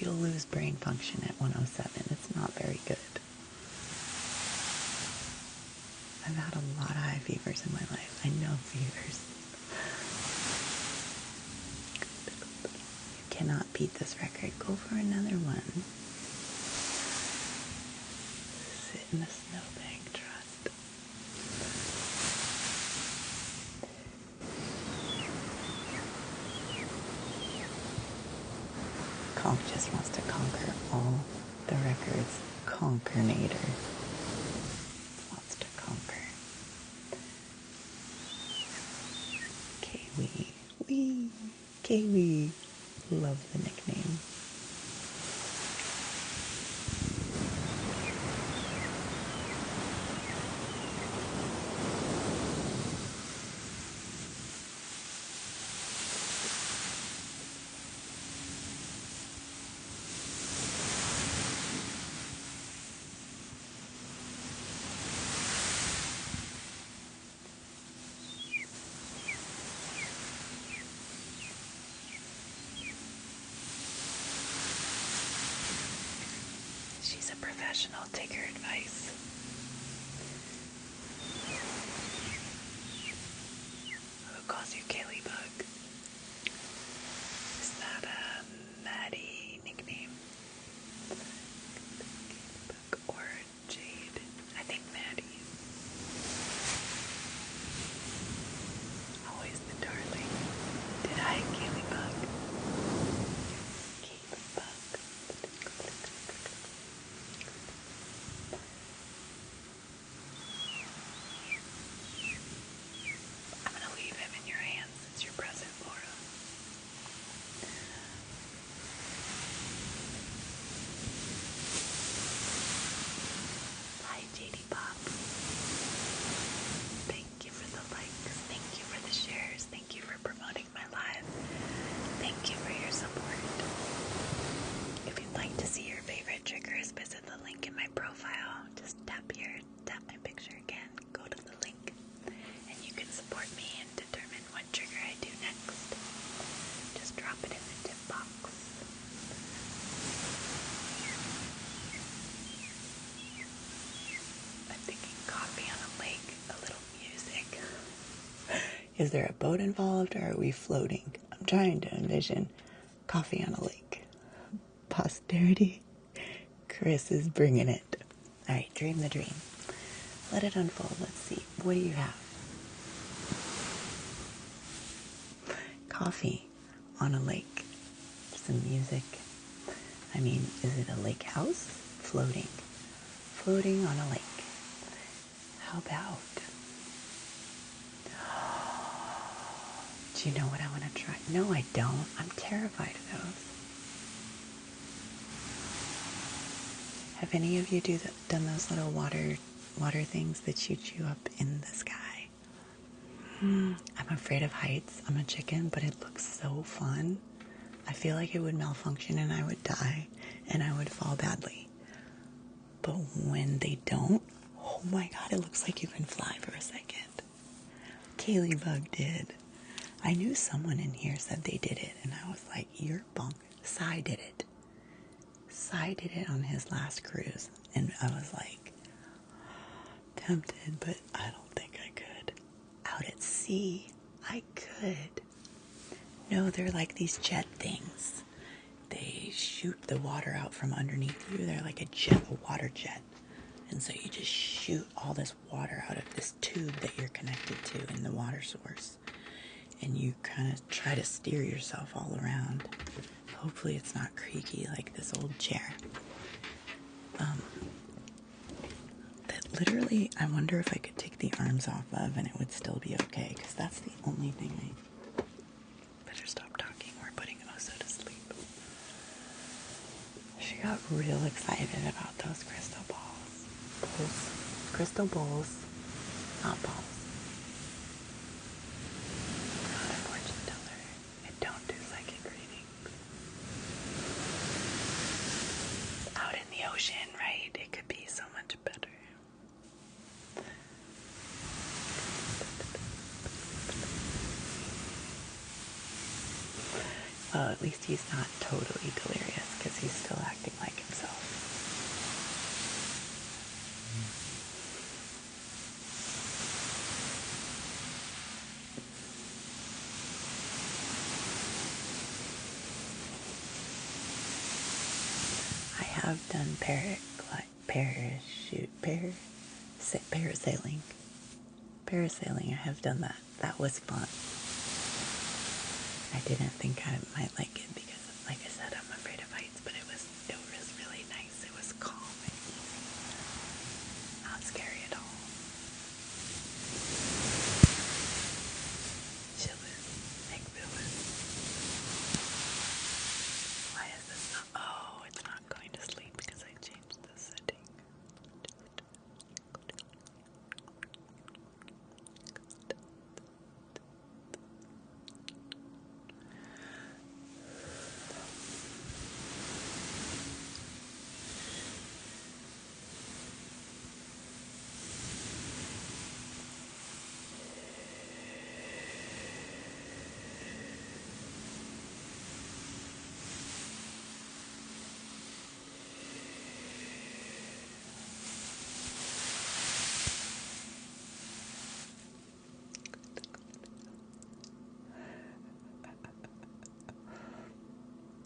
S1: It'll lose brain function at 107. It's not very good. I've had a lot of high fevers in my life. I know fevers. You cannot beat this record. Go for another one. Sit in the snowbank, trust. Conk just wants to conquer all the records. Conquernator. Wants to conquer. Kiwi. Wee. Kiwi. Love the nickname. She's a professional. Take her advice. Who calls you Kaylee Bug? Is that a Maddie nickname? Bug or Jade? I think Maddie. Always the darling. Did I, Kaylee Bug? Kaylee Bug. I'm gonna leave him in your hands since you're present, Laura. Hi, JD Pop. Thank you for the likes. Thank you for the shares. Thank you for promoting my live. Thank you for your support. If you'd like to see your favorite triggers, visit the link in my profile. Just tap here, tap my picture again, go to the link, and you can support me and determine what trigger I do next. Just drop it in the tip box. I'm thinking coffee on a lake, a little music. Is there a boat involved or are we floating? I'm trying to envision coffee on a lake. Posterity. Chris is bringing it. Alright, dream the dream. Let it unfold. Let's see. What do you have? Coffee on a lake. Some music. I mean, is it a lake house? Floating. Floating on a lake. How about... Do you know what I want to try? No, I don't. I'm terrified of those. Have any of you done those little water things that you chew up in the sky? I'm afraid of heights. I'm a chicken, but it looks so fun. I feel like it would malfunction and I would die and I would fall badly. But when they don't, oh my god, it looks like you can fly for a second. Kaylee Bug did. I knew someone in here said they did it, and I was like, you're bunk. Sai did it. Sai did it on his last cruise, and I was like, tempted, but I don't think I could. Out at sea, I could. No, they're like these jet things. They shoot the water out from underneath you. They're like a water jet. And so you just shoot all this water out of this tube that you're connected to in the water source. And you kind of try to steer yourself all around. Hopefully it's not creaky like this old chair. That literally, I wonder if I could take the arms off of and it would still be okay. Because that's the only thing I... Better stop talking. We're putting Oso to sleep. She got real excited about those crystal balls. Crystal balls, not balls. Not a fortune teller. I don't do psychic readings. Out in the ocean, right? It could be so much better. Well, at least he's not totally delirious because he's have done parasailing. Parasailing, I have done that. That was fun. I didn't think I might like it because, like I said, I'm afraid of heights, but it was really nice. It was calm and easy. Not scary at all. Chillin', Nick Willis. Why is this not? Oh, it's not going to sleep because I changed the setting.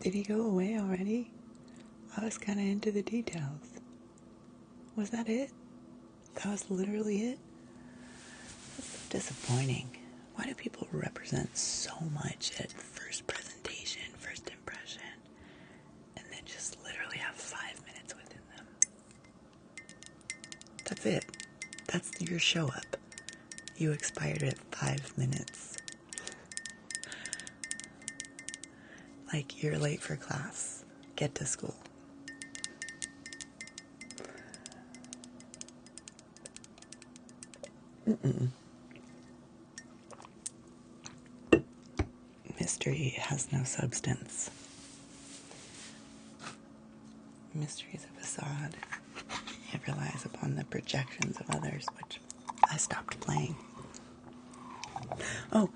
S1: Did he go away already? I was kind of into the details. Was that it? That was literally it? That's so disappointing. Why do people represent so much at first presentation, first impression, and then just literally have 5 minutes within them? That's it. That's your show up. You expired at 5 minutes. Like, you're late for class. Get to school. Mystery has no substance. Mystery is a facade. It relies upon the projections of others, which I stopped playing. Oh,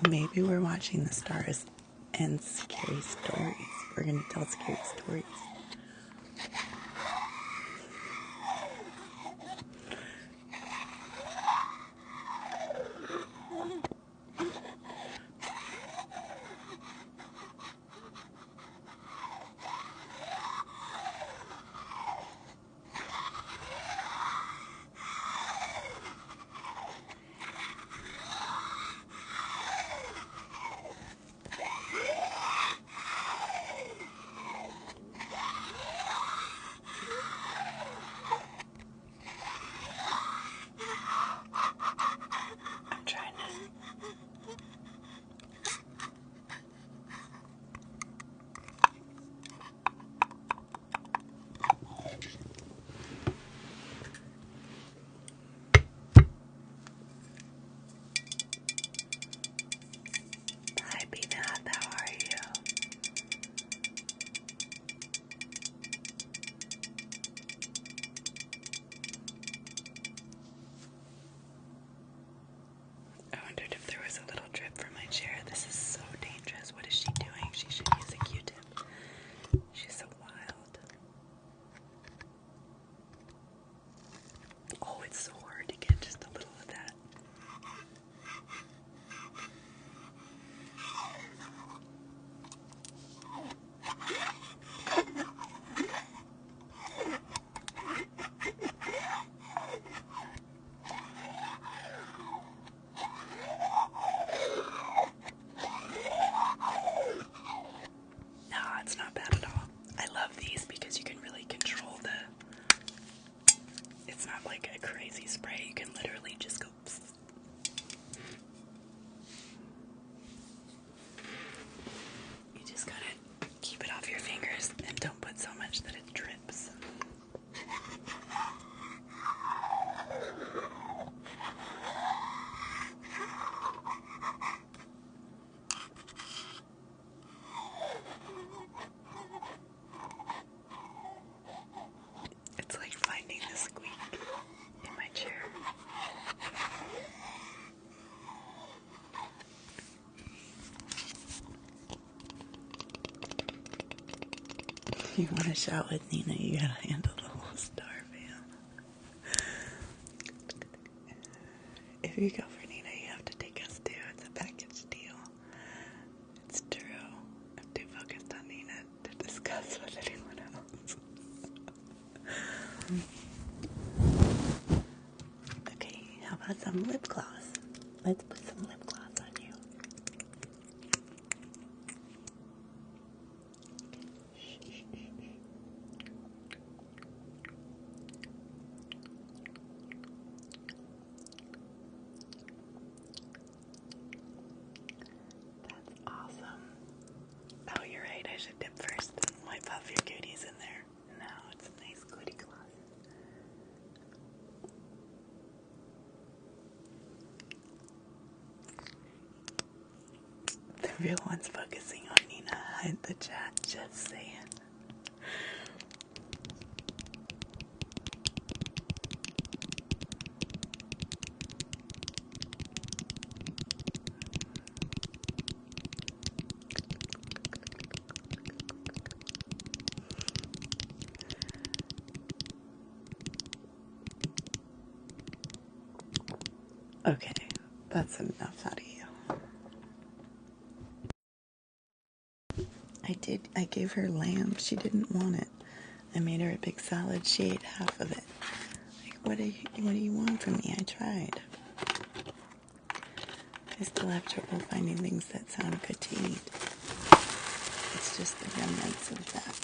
S1: maybe we're watching the stars and scary stories. We're going to tell scary stories. If you want to shout with Nina, you gotta handle the whole star fam. If you go for Nina, you have to take us too. It's a package deal. It's true. I'm too focused on Nina to discuss with anyone else. Everyone's focusing on Nina. Hide the chat, just saying. Okay, that's enough out of you. I gave her lamb. She didn't want it. I made her a big salad. She ate half of it. Like, what do you want from me? I tried. I still have trouble finding things that sound good to eat. It's just the remnants of that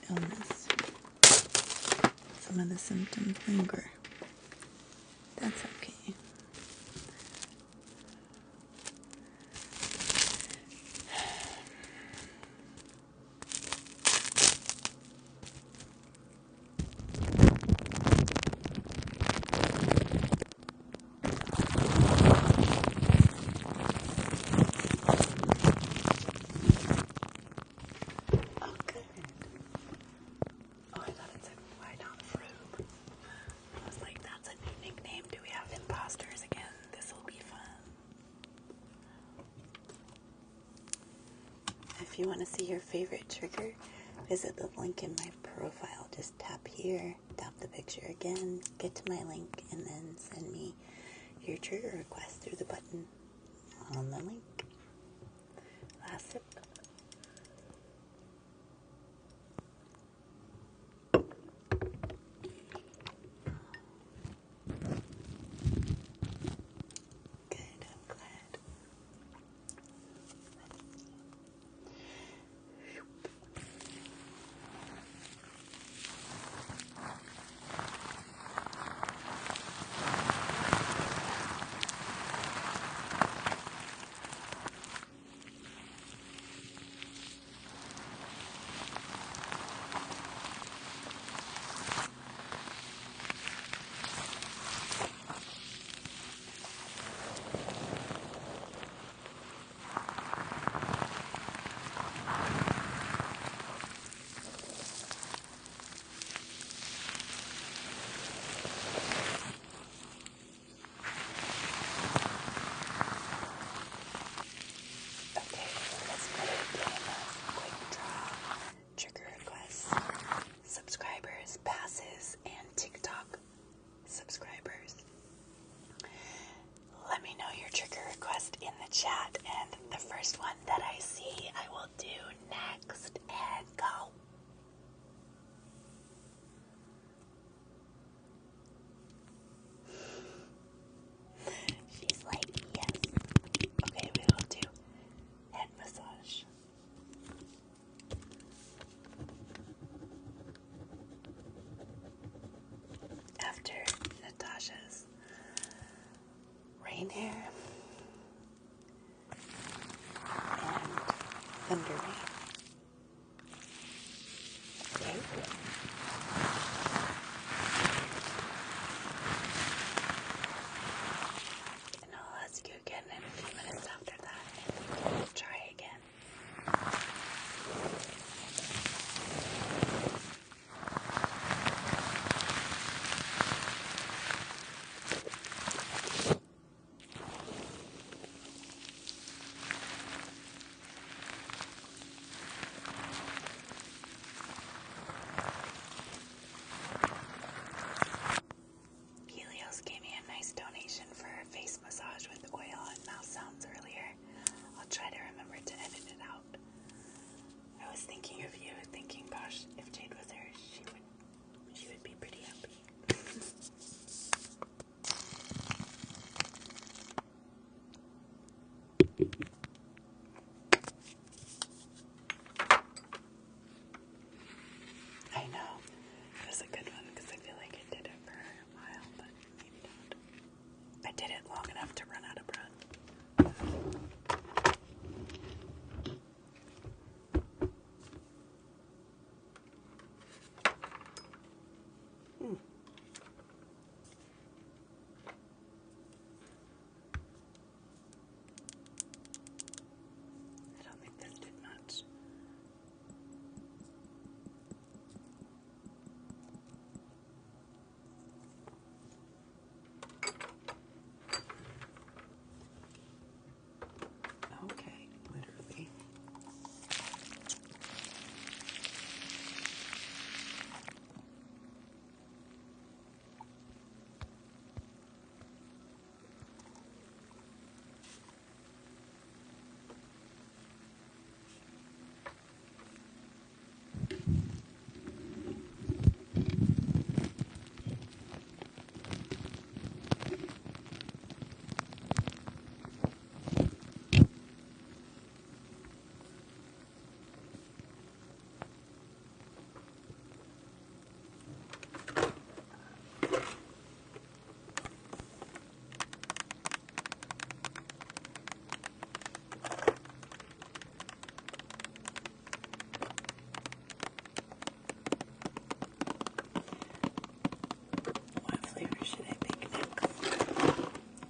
S1: illness. Some of the symptoms linger. That's okay. If you want to see your favorite trigger, visit the link in my profile. Just tap here, tap the picture again, get to my link, and then send me your trigger request through the button on the link. Last sip. Good, I'm glad. Subscribers, passes, and TikTok subscribers. Let me know your trigger request in the chat, and the first one that I see, I will do next. And go. She's like, yes. Okay, we will do head massage. After Natasha's rain hair and thunder rain. Okay. And I'll ask you again in a few minutes after that, and we can try again.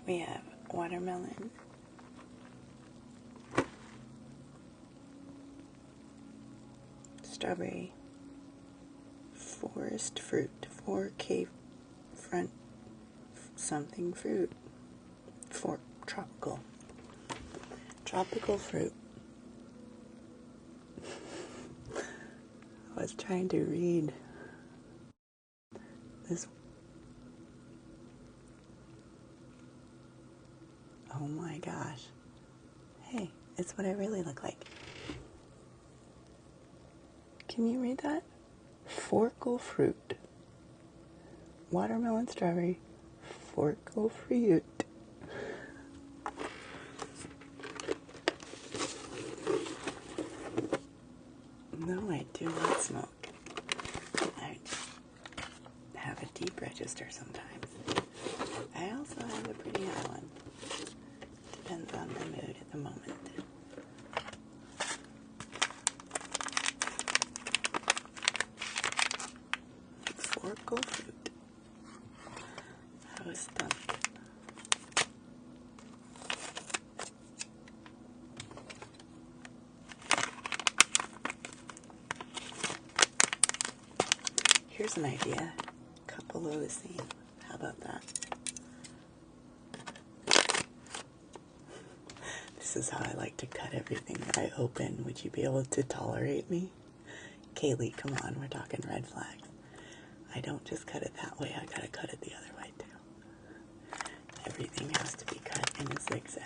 S1: We have watermelon, strawberry, forest fruit, 4K front something fruit, for tropical fruit. I was trying to read this. Oh my gosh. Hey, it's what I really look like. Can you read that? Forkle fruit. Watermelon, strawberry, forkle fruit. No, I do not smoke. I have a deep register sometimes. I also have a pretty high one. Depends on the mood at the moment. Forkle fruit. I was stumped. Here's an idea. Couple of the same. How about that? This is how I like to cut everything that I open. Would you be able to tolerate me? Kaylee, come on, we're talking red flags. I don't just cut it that way, I gotta cut it the other way too. Everything has to be cut in a zigzag.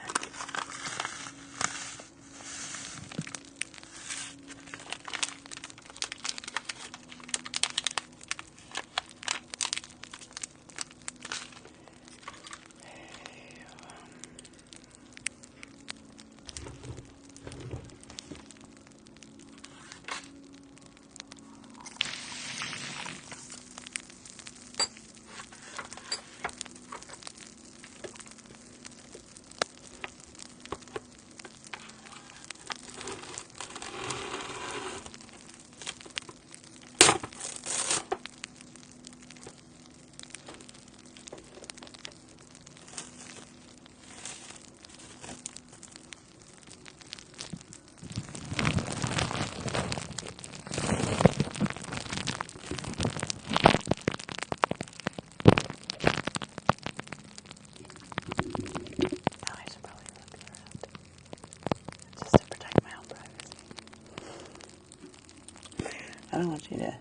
S1: I don't want you to.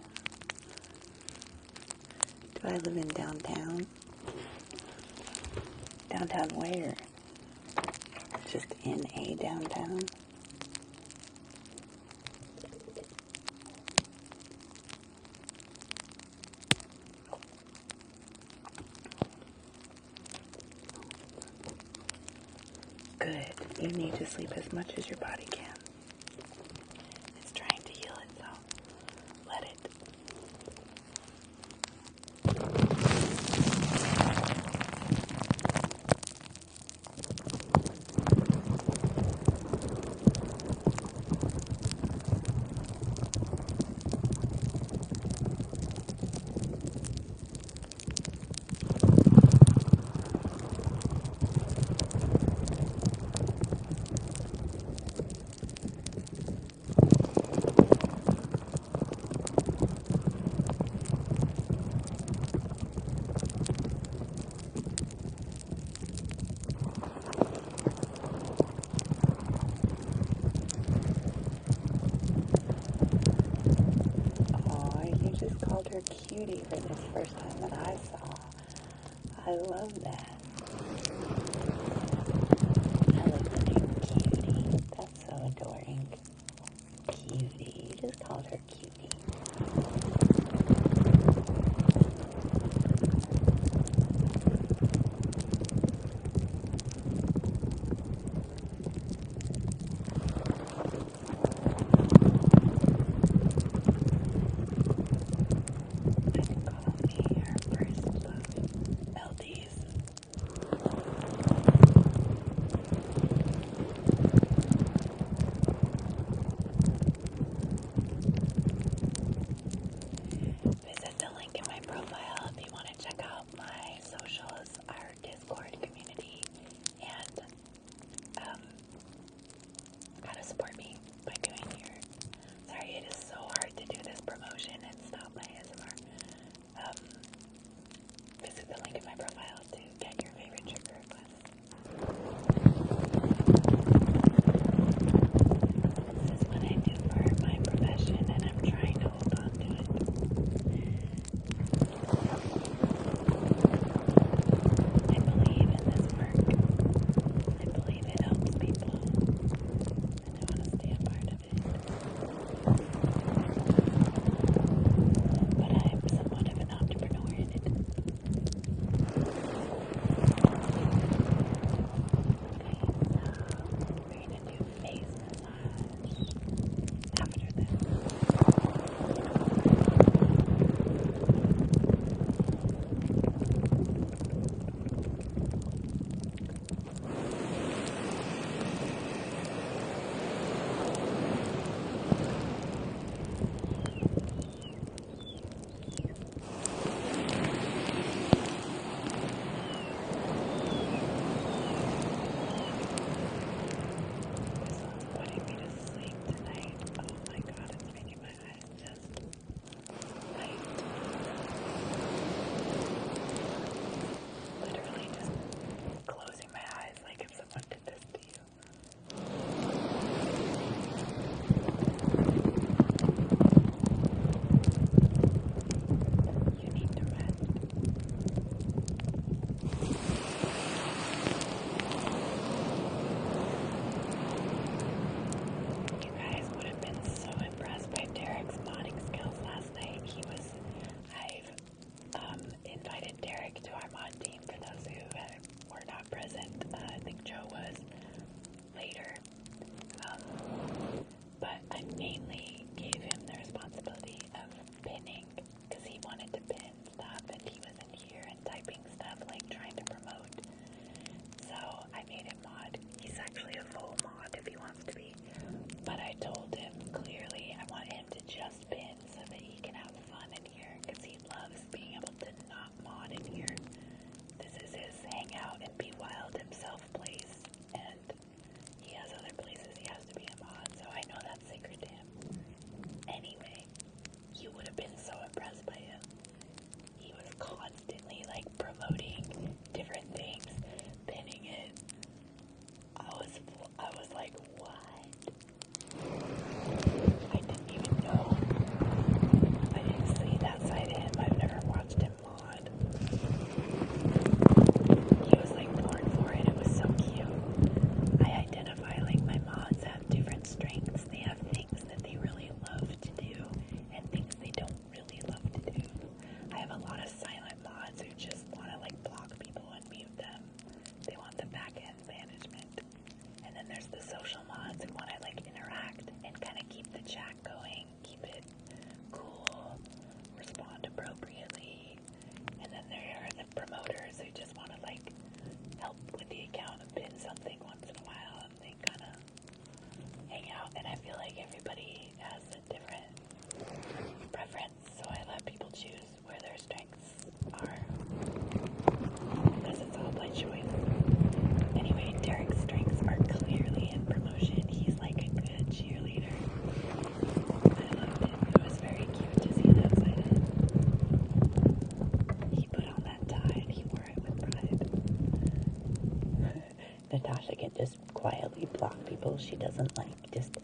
S1: Do I live in downtown? Downtown where? Just in a downtown? Good. You need to sleep as much as your body can. It's trying to heal itself. Let it. Called her cutie for the first time that I saw. I love that. I love the name Cutie. That's so adoring. Cutie. You just called her Cutie. promoters who just want to like help with the account and pin something once in a while, and they kind of hang out. And I feel like everybody has a different preference, so I let people choose where their strengths are, because it's all by choice. Anyway, Derek's strengths are clearly in promotion. He's like a good cheerleader. I loved it. It was very cute to see that side of him. He put on that tie and he wore it with pride. Natasha can just quietly block people she doesn't like. Just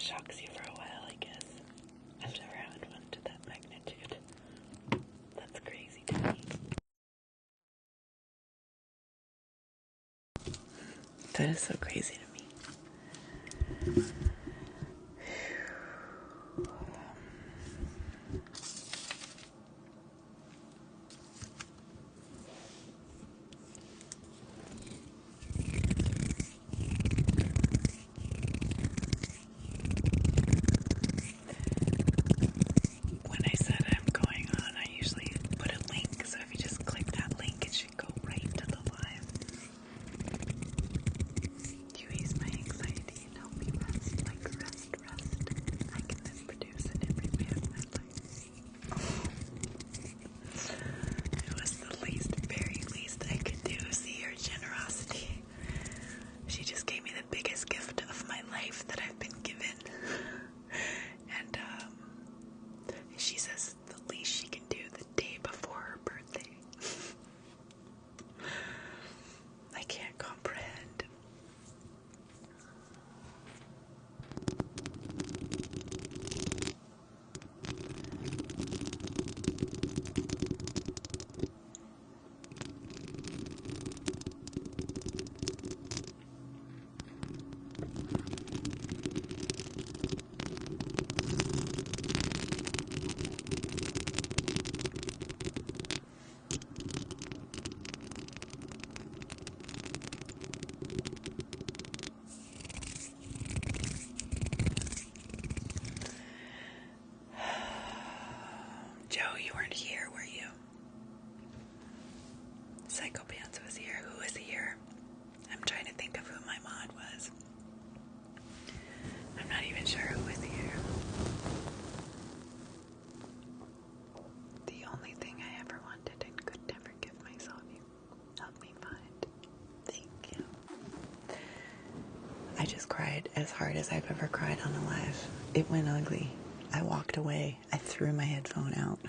S1: shocks you for a while, I guess. I've never had one to that magnitude. That's crazy to me. That is so crazy to me. When I said I'm going on, I usually put a link, so if you just click that link, it should go right to the live. You ease my anxiety and help me rest, like rest. I can then produce just cried as hard as I've ever cried on a live. It went ugly. I walked away. I threw my headphone out.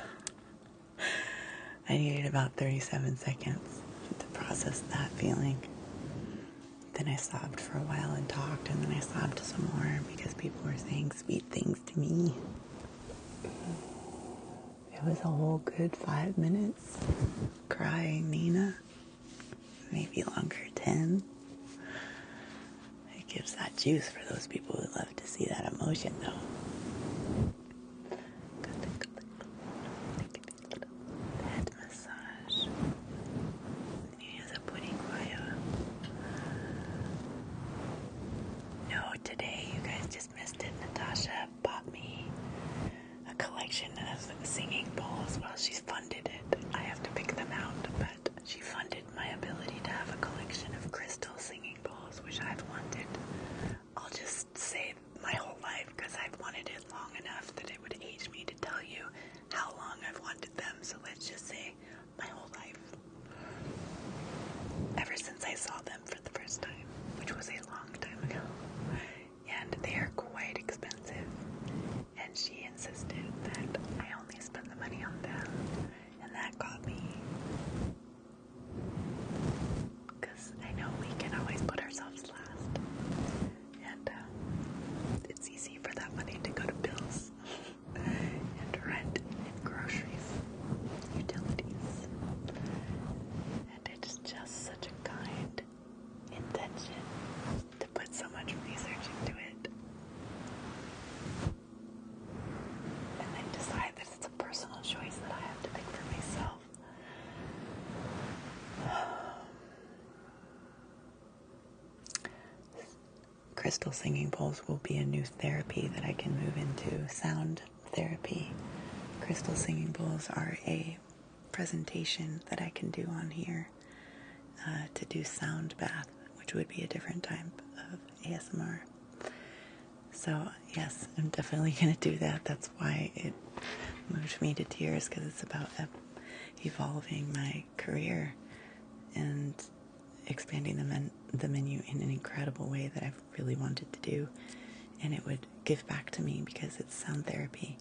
S1: I needed about 37 seconds to process that feeling. Then I sobbed for a while and talked, and then I sobbed some more because people were saying sweet things to me. It was a whole good 5 minutes crying, Nina. Maybe longer, 10. It gives that juice for those people who love to see that emotion, though. Head massage. Nina's a pudding choir. No, today you guys just missed it. Natasha bought me a collection of singing bowls. Well, she's funded it. I have to pick them out, but she funded my ability to have a collection of crystal singing bowls, which I've wanted. I'll just say my whole life, because I've wanted it long enough that it would age me to tell you how long I've wanted them. So let's just say my whole life. Ever since I saw them for the first time, which was a long time ago. And they are quite expensive. And she insisted that I only spend the money on them. And that got me. Because I know we can always put ourselves last. And it's easy for that money to go to bills. And rent and groceries. Utilities. And it's just such a kind intention to put so much research into it. And then decide that it's a personal choice that I have to pick for myself. Crystal singing bowls will be a new therapy that I can move into. Sound therapy. Crystal singing bowls are a presentation that I can do on here to do sound bath, which would be a different type of ASMR. So yes, I'm definitely going to do that. That's why it moved me to tears, because it's about evolving my career and expanding the menu in an incredible way that I've really wanted to do. And it would give back to me because it's sound therapy.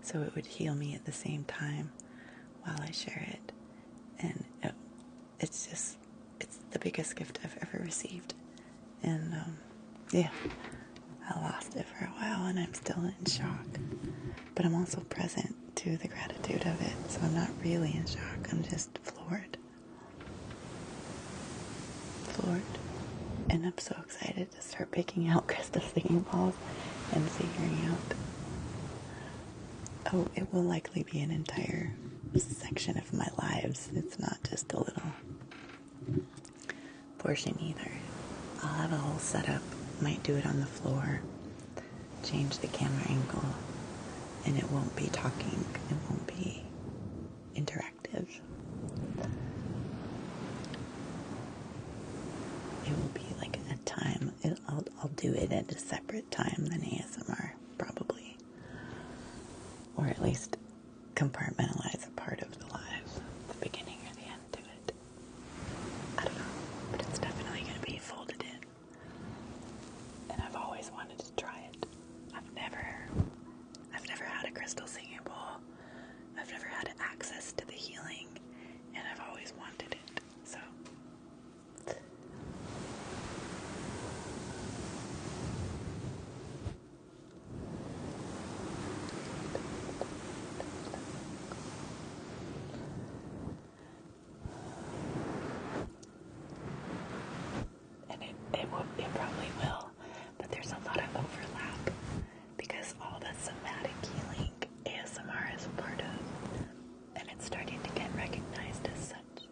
S1: So it would heal me at the same time while I share it. And it's the biggest gift I've ever received. And yeah, I lost it for a while and I'm still in shock. But I'm also present to the gratitude of it. So I'm not really in shock. I'm just floored. And I'm so excited to start picking out crystal singing balls and figuring out. Oh, it will likely be an entire section of my lives. It's not just a little portion either. I'll have a whole setup. Might do it on the floor. Change the camera angle. And it won't be talking. It won't be interactive. It will be like a time. I'll do it at a separate time than ASMR, probably. Or at least compartmentalize a part of the live, the beginning or the end to it. I don't know, but it's definitely going to be folded in. And I've always wanted to try it. I've never had a crystal singing bowl. I've never had access to the healing, and I've always wanted it. So it probably will, but there's a lot of overlap because all the somatic healing ASMR is a part of, and it's starting to get recognized as such.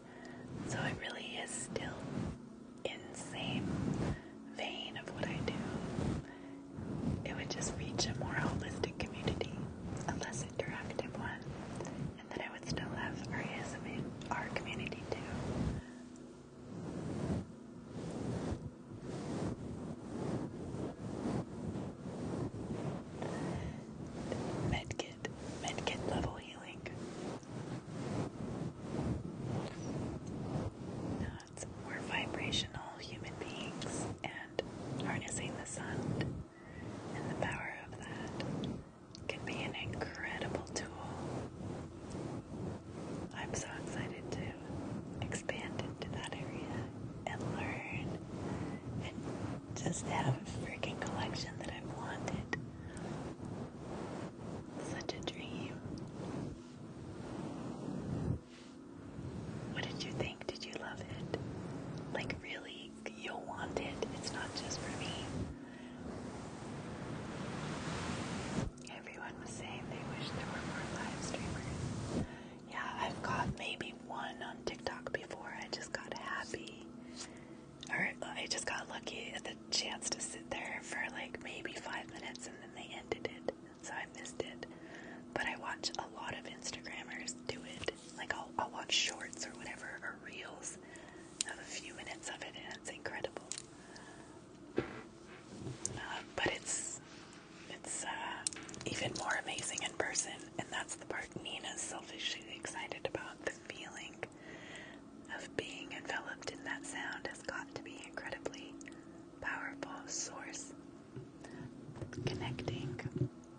S1: just have a freaking collection that I've wanted. Such a dream. What did you think? Did you love it? Like, really, you'll want it. It's not just for me. Everyone was saying they wish there were more live streamers. Yeah, I've got maybe one on TikTok before. I just got happy. Or I just got lucky at the chance to sit there for like maybe 5 minutes and then they ended it. So I missed it. But I watch a lot of Instagrammers do it. Like I'll watch shorts or whatever, or reels of a few minutes of it, and it's incredible. But it's even more amazing in person, and that's the part Nina's selfishly excited about. The feeling of being enveloped in that sound has got to be incredibly powerful source. Connecting,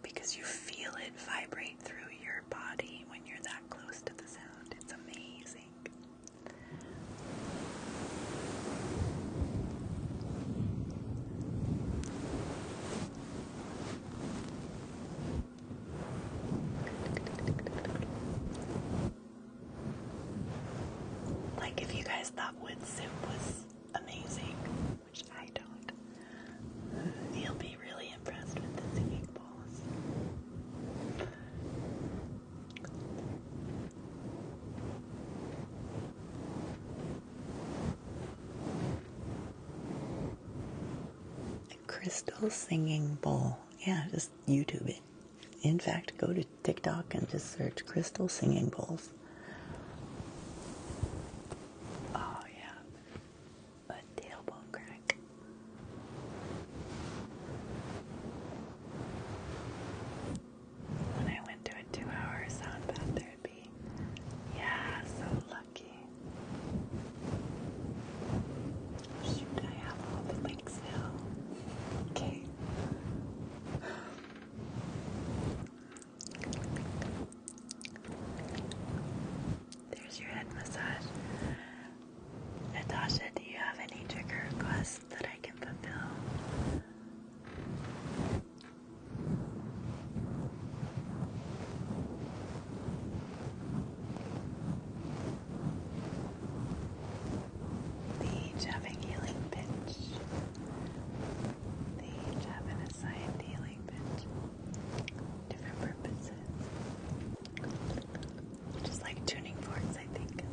S1: because you feel it vibrate through your body when you're that close to the sound. It's amazing. Like if you guys thought wood soup was amazing, which I don't, you'll be really impressed with the singing bowls. A crystal singing bowl. Yeah, just YouTube it. In fact, go to TikTok and just search crystal singing bowls. Oh yeah, a tailbone crack. When I went to a 2-hour sound bath therapy, yeah, so lucky. Shoot, I have all the links now. Okay. There's your head massage. Natasha, do you have any trigger requests that I can fulfill? They each have a healing pitch. They each have an assigned healing pitch. Different purposes. Just like tuning forks, I think.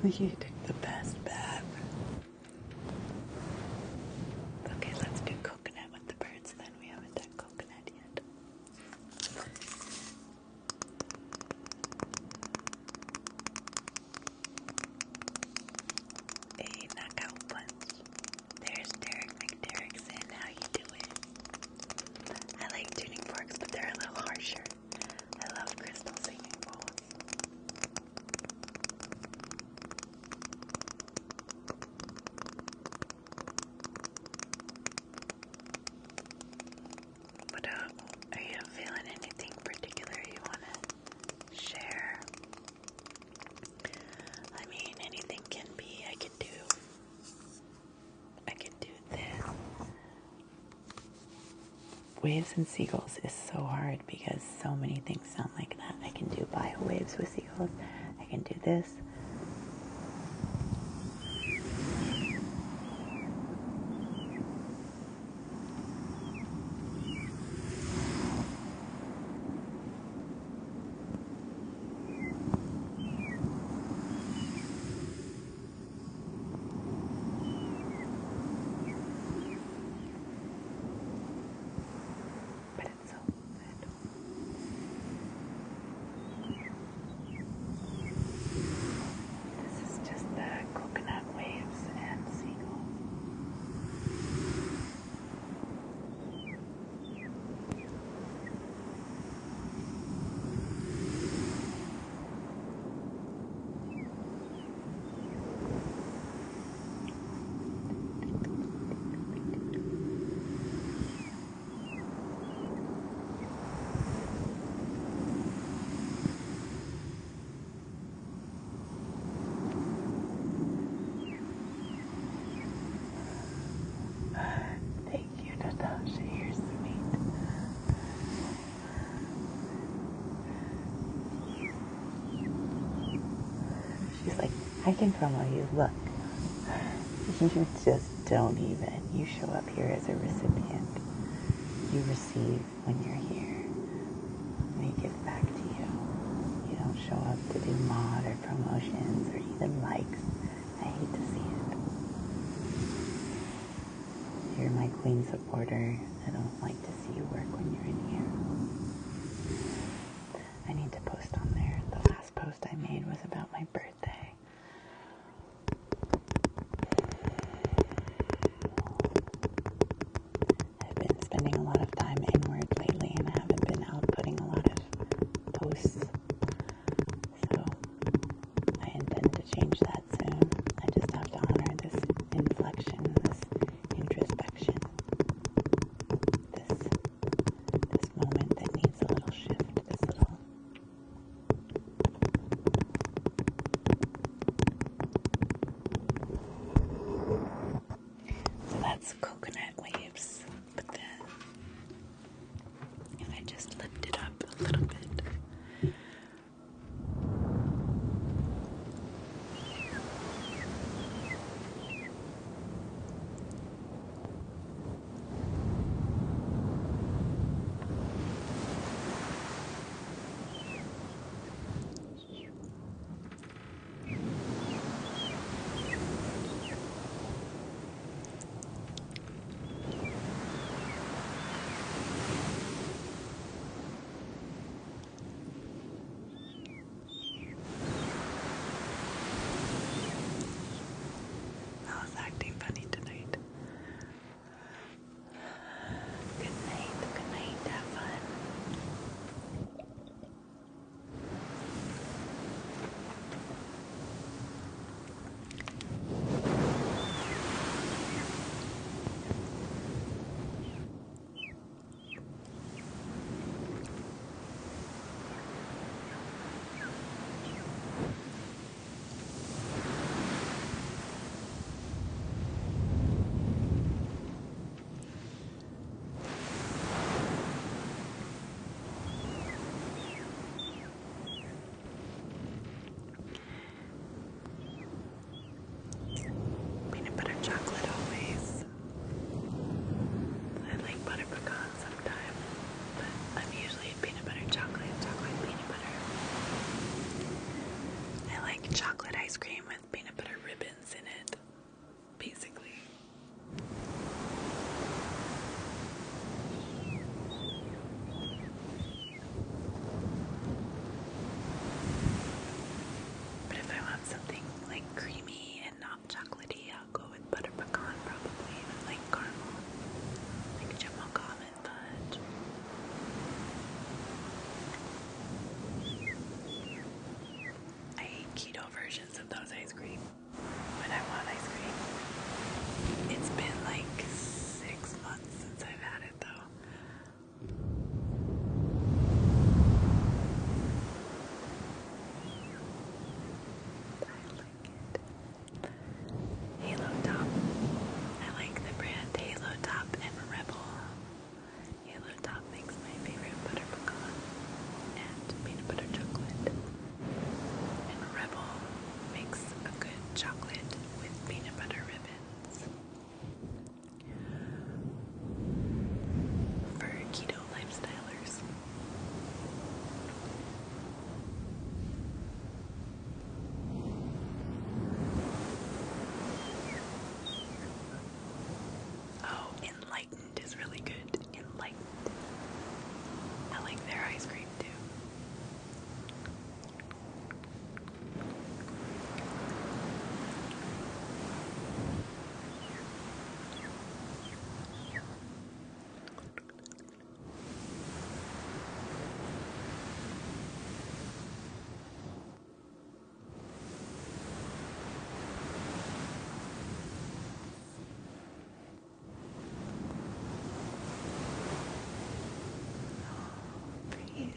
S1: You took the best bath. Okay, let's do coconut with the birds then. We haven't done coconut yet. A knockout punch. There's Derek McDerrickson. How you doing? I like tuning forks, but they're a little harsher. I love crystal singing bowls. But are you feeling anything particular you want to share? I mean, anything can be. I could do this. Waves and seagulls is so hard because so many things sound like that. I can do bio waves with seagulls. I can do this. But it's so good. I can promo you. Look, you just don't even. You show up here as a recipient. You receive when you're here. We give back to you. You don't show up to do mod or promotions or even likes. I hate to see it. You're my queen supporter. I don't like to see you work when you're in here. I need to post on there. The last post I made was about my birthday. I've been spending a lot of time inward lately, and I haven't been out putting a lot of posts. So I intend to change that soon. I just have to honor this inflection, this introspection, this moment that needs a little shift, this little. So that's coconut waves, but then if I just lift it up a little bit. I was acting funny tonight. Good night, have fun. Peanut butter chocolate always. I like butter pecan sometimes, but I'm usually peanut butter chocolate peanut butter. I like chocolate ice cream with peanut butter ribbons in it, basically. But if I want something like creamy and not chocolatey, I'll go with butter pecan probably, with like caramel, like Jamal almond fudge. I hate keto versions of those ice cream. When I want ice cream, it's been like 6 months since I've had it though. I like it. Halo Top. I like the brand Halo Top and Rebel. Halo Top makes my favorite butter pecan and peanut butter chocolate. And Rebel makes a good chocolate with peanut butter ribbons. For keto lifestylers. Oh, Enlightened is really good. Enlightened. I like their ice cream too. Breathe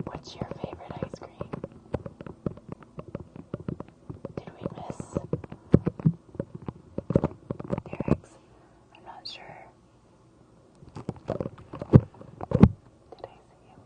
S1: What's your favorite ice cream? Did we miss Derek's? I'm not sure. Did I see him?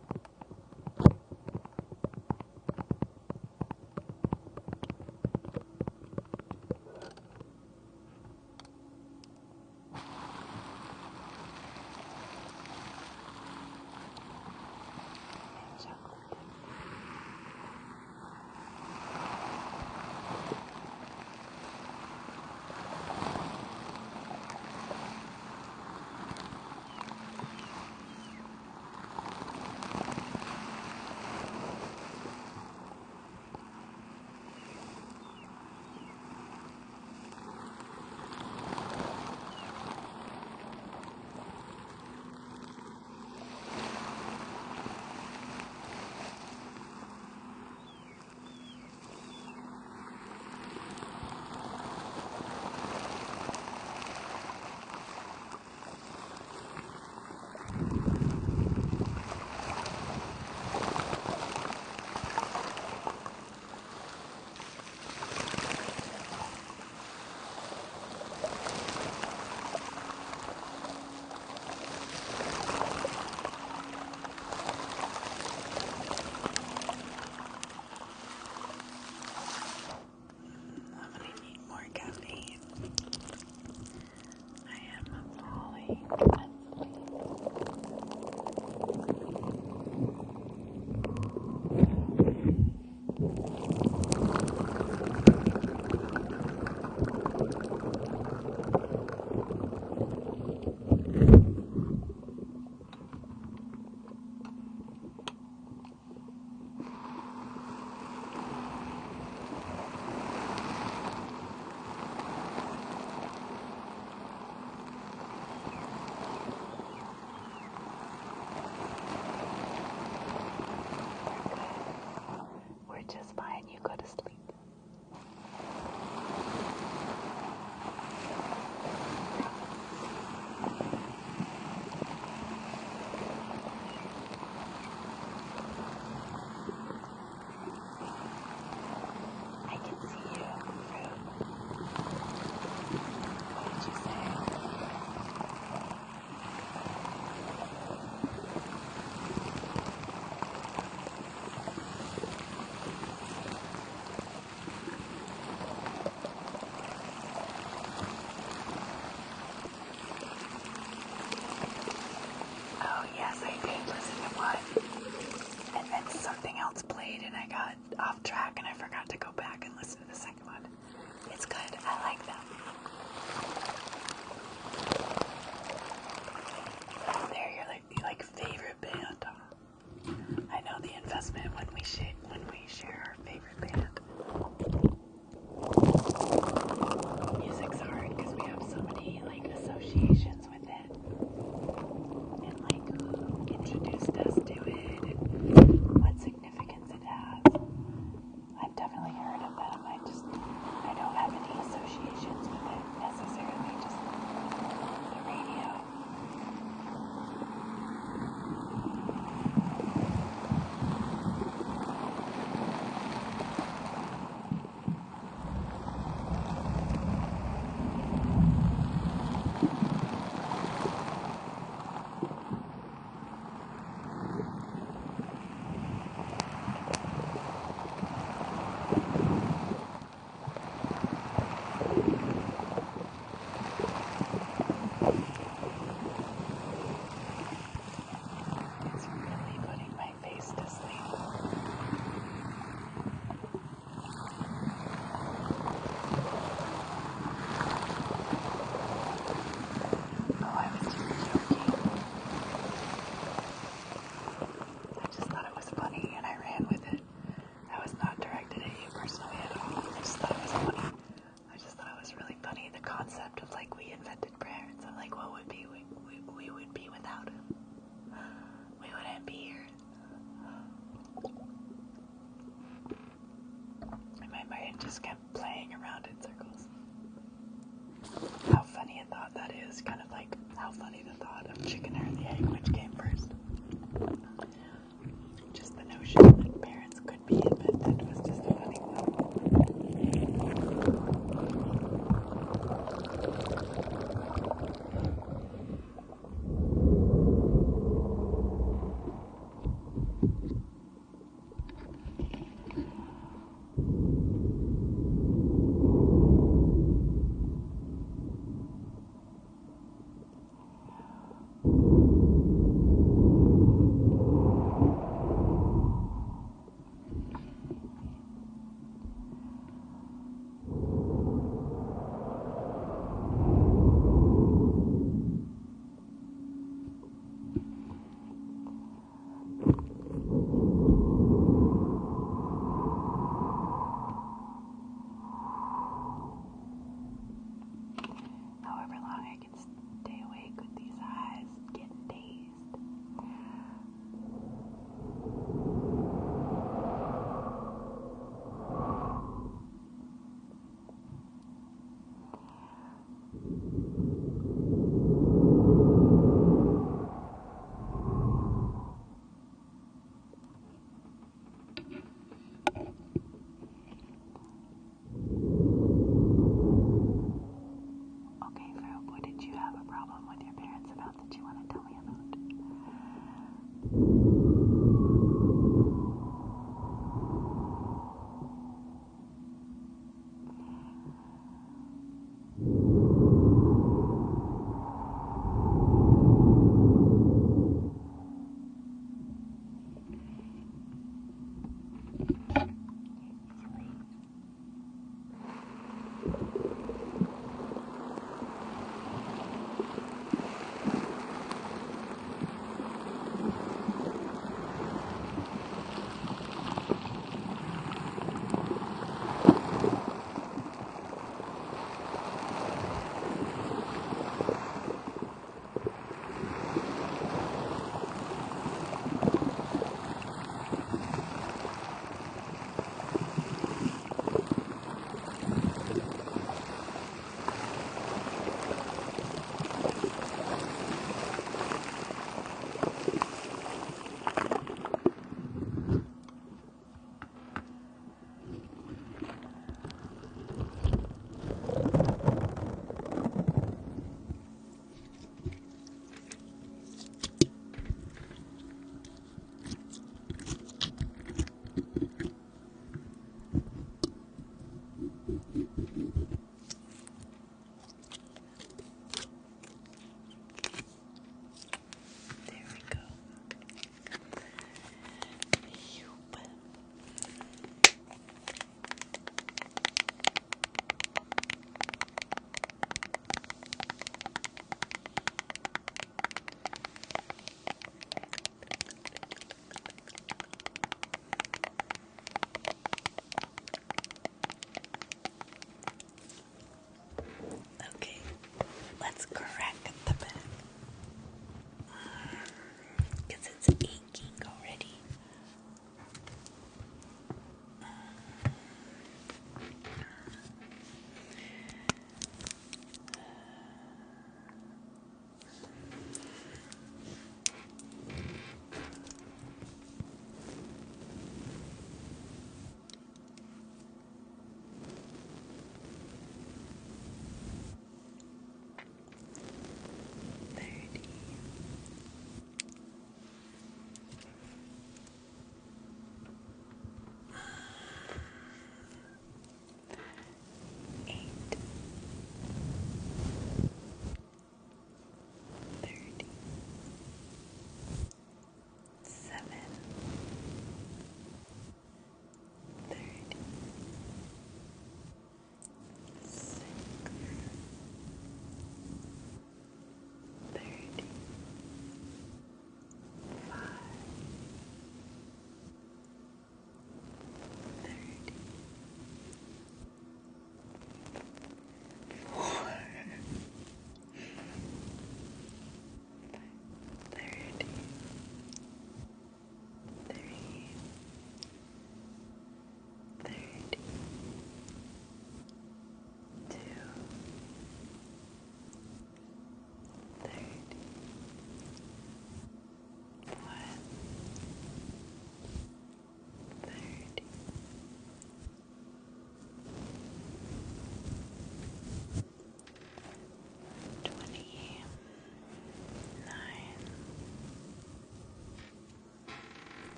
S1: I'm gonna need more caffeine. I am falling asleep. We're just fine. You go to sleep. I can see you, Fruit. What did you say? Oh, yes, I did listen to one. And then something else played and I got off track and I forgot to go back and listen to the second one. It's good. I like them. They're your like favorite band. I know the investment when we share our favorite band. Music's hard because we have so many like associations with it. And like who introduced us to it and what significance it has. I've definitely heard of them. I don't have any associations How funny the thought of chicken or the egg, which came first. Just the notion that parents could be invented was just a funny one.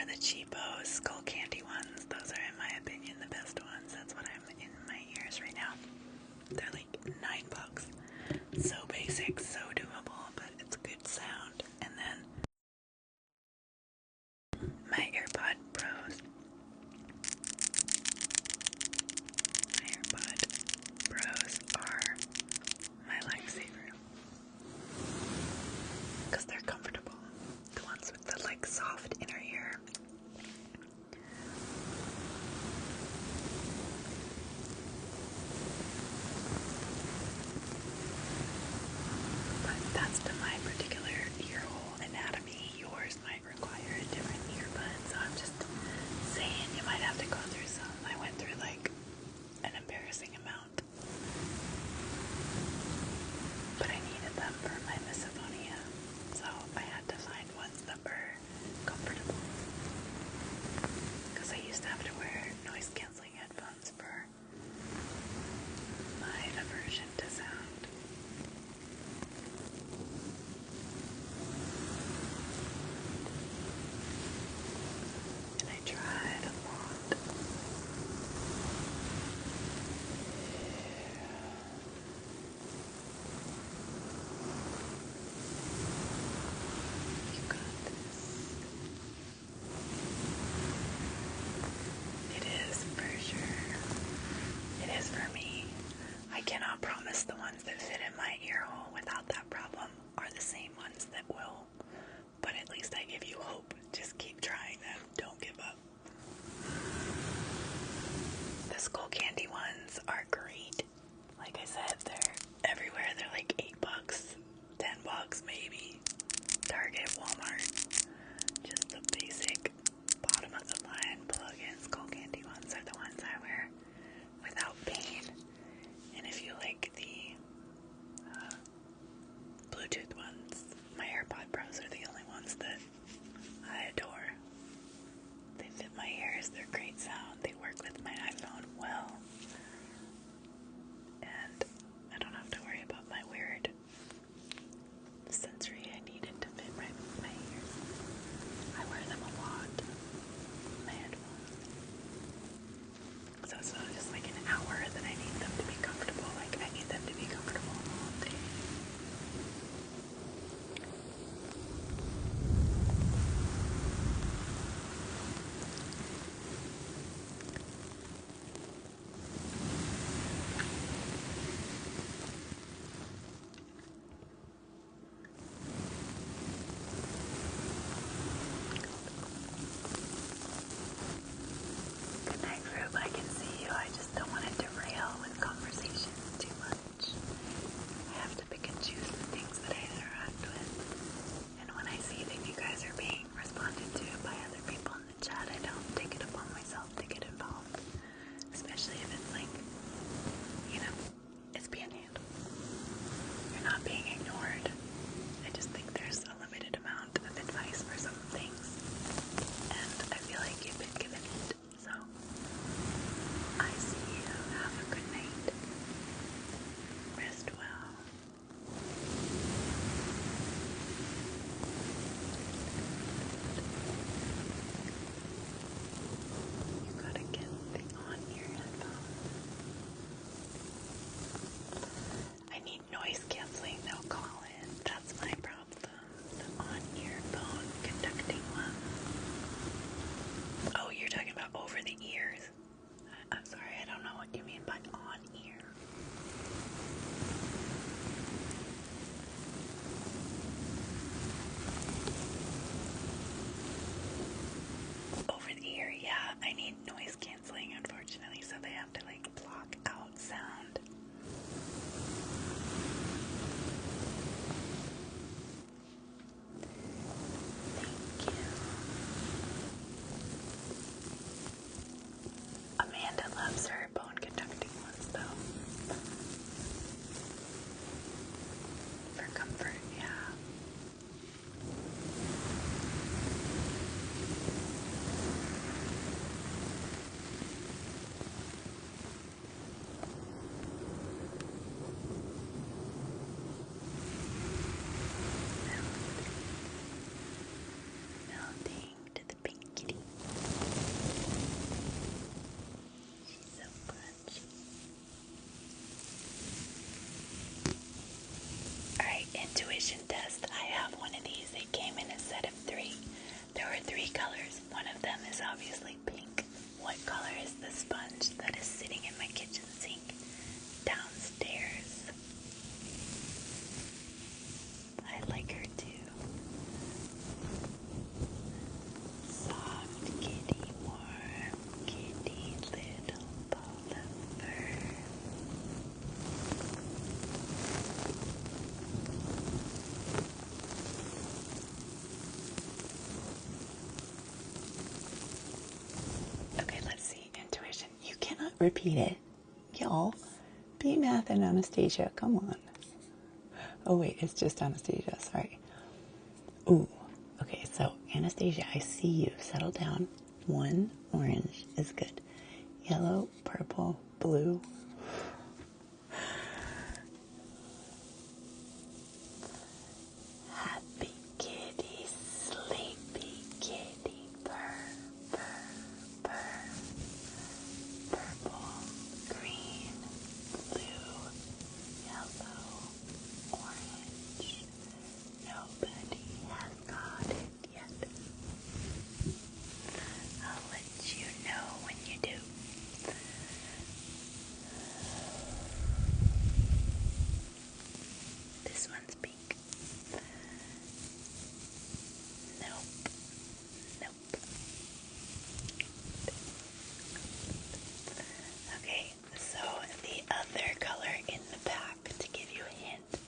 S1: are the cheapo skull candy ones. Those are, in my opinion, the best ones. That's what I'm in my ears right now. They're like $9. So basic, so doable, but it's good sound. And then my AirPod Pros. My AirPod Pros are my lifesaver. Because they're comfortable. The ones with the like soft inner ear. But that's to my particular ear hole anatomy. Yours might require a different earbud, so I'm just saying you might have to go through some. I went through like an embarrassing amount. But I needed them for my misophonia, so I had to find ones that were comfortable. Because I used to have to wear noise canceling headphones for my aversion to sound. And I tried a lot. You got this. It is for sure. It is for me. I cannot promise the ones that fit in my ear hole without that problem are the same ones that will. But at least I give you hope. Just keep trying them. Don't give up. The skull candy ones are great. Like I said, they're everywhere. They're like $8, $10 maybe. Target, Walmart. Just the basic bottom of the line plug-in skull candy ones are the ones I wear without pain. And if you like the Bluetooth ones, my AirPod Pros are the only ones that I adore. They fit my ears, they're great sound, they work with my iPhone well. And I don't have to worry about my weird sensory I needed to fit right with my ears. I wear them a lot. My headphones. So it's not just like an hour that I need them to be comfortable. Like I need them to be comfortable all day. them is obviously pink. What color is the sponge that is sitting in my kitchen sink downstairs? I like her too. Soft kitty, warm kitty, little ball of fur. Okay, let's see. Intuition. You cannot repeat it. Y'all, be Math and Anastasia. Come on. Oh, wait. It's just Anastasia. Sorry. Ooh. Okay, so Anastasia, I see you. Settle down. 1 orange is good. Yellow, purple, blue. Happy kitty, sleepy kitty, purr, purr, purr. Purple, green, blue, yellow, orange. Nobody has got it yet. I'll let you know when you do. This one's pink. Nope. Nope. Okay, so the other color in the pack, to give you a hint,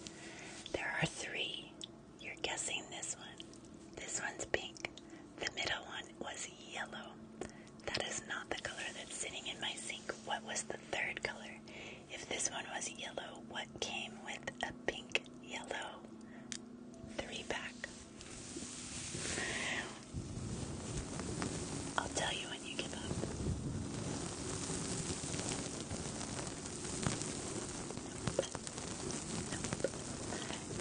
S1: there are 3. You're guessing this one. This one's pink. The middle one was yellow. That is not the color that's sitting in my sink. What was the third color? If this one was yellow, what came with a pink yellow 3-pack? I'll tell you when you give up.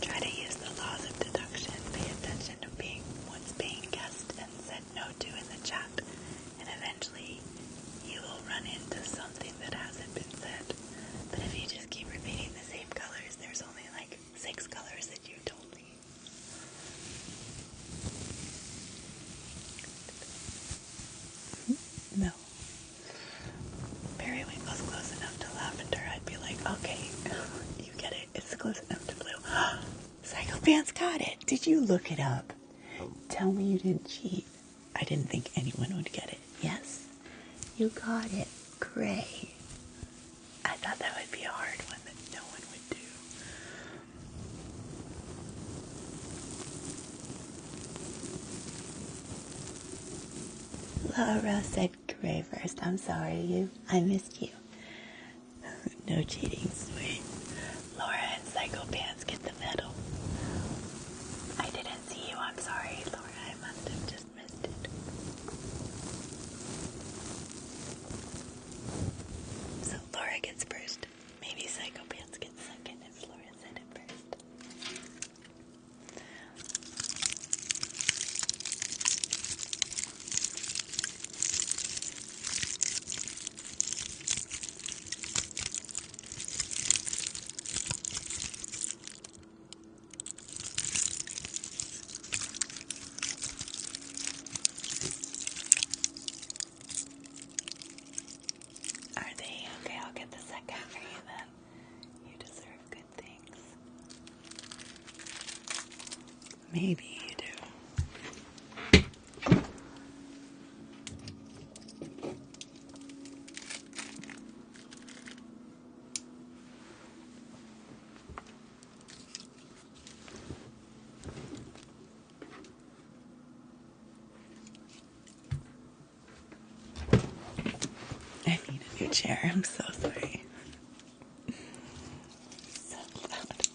S1: Try to use the laws of deduction. Pay attention to what's being guessed and said no to in the chat. And eventually you will run into something that hasn't been said. But if you just keep repeating the same colors, there's only like 6 colors that you told me. No. Periwinkle's close enough to lavender. I'd be like, okay, you get it. It's close enough to blue. Psycho Pants got it. Did you look it up? Tell me you didn't cheat. I didn't think anyone would get it. Yes, you got it. Gray. I thought that would be a hard one that no one would do. Laura said gray first. I'm sorry, I missed you. No cheating, sweet. Laura and Psycho Pants get the medal. I didn't see you. I'm sorry, Laura. I must have just missed it. So Laura gets first. Maybe Psycho Pants gets second if Laura said it first. Are they? Okay, I'll get the second for you then. You deserve good things. Maybe you do. I need a new chair. I'm so sorry. So loud.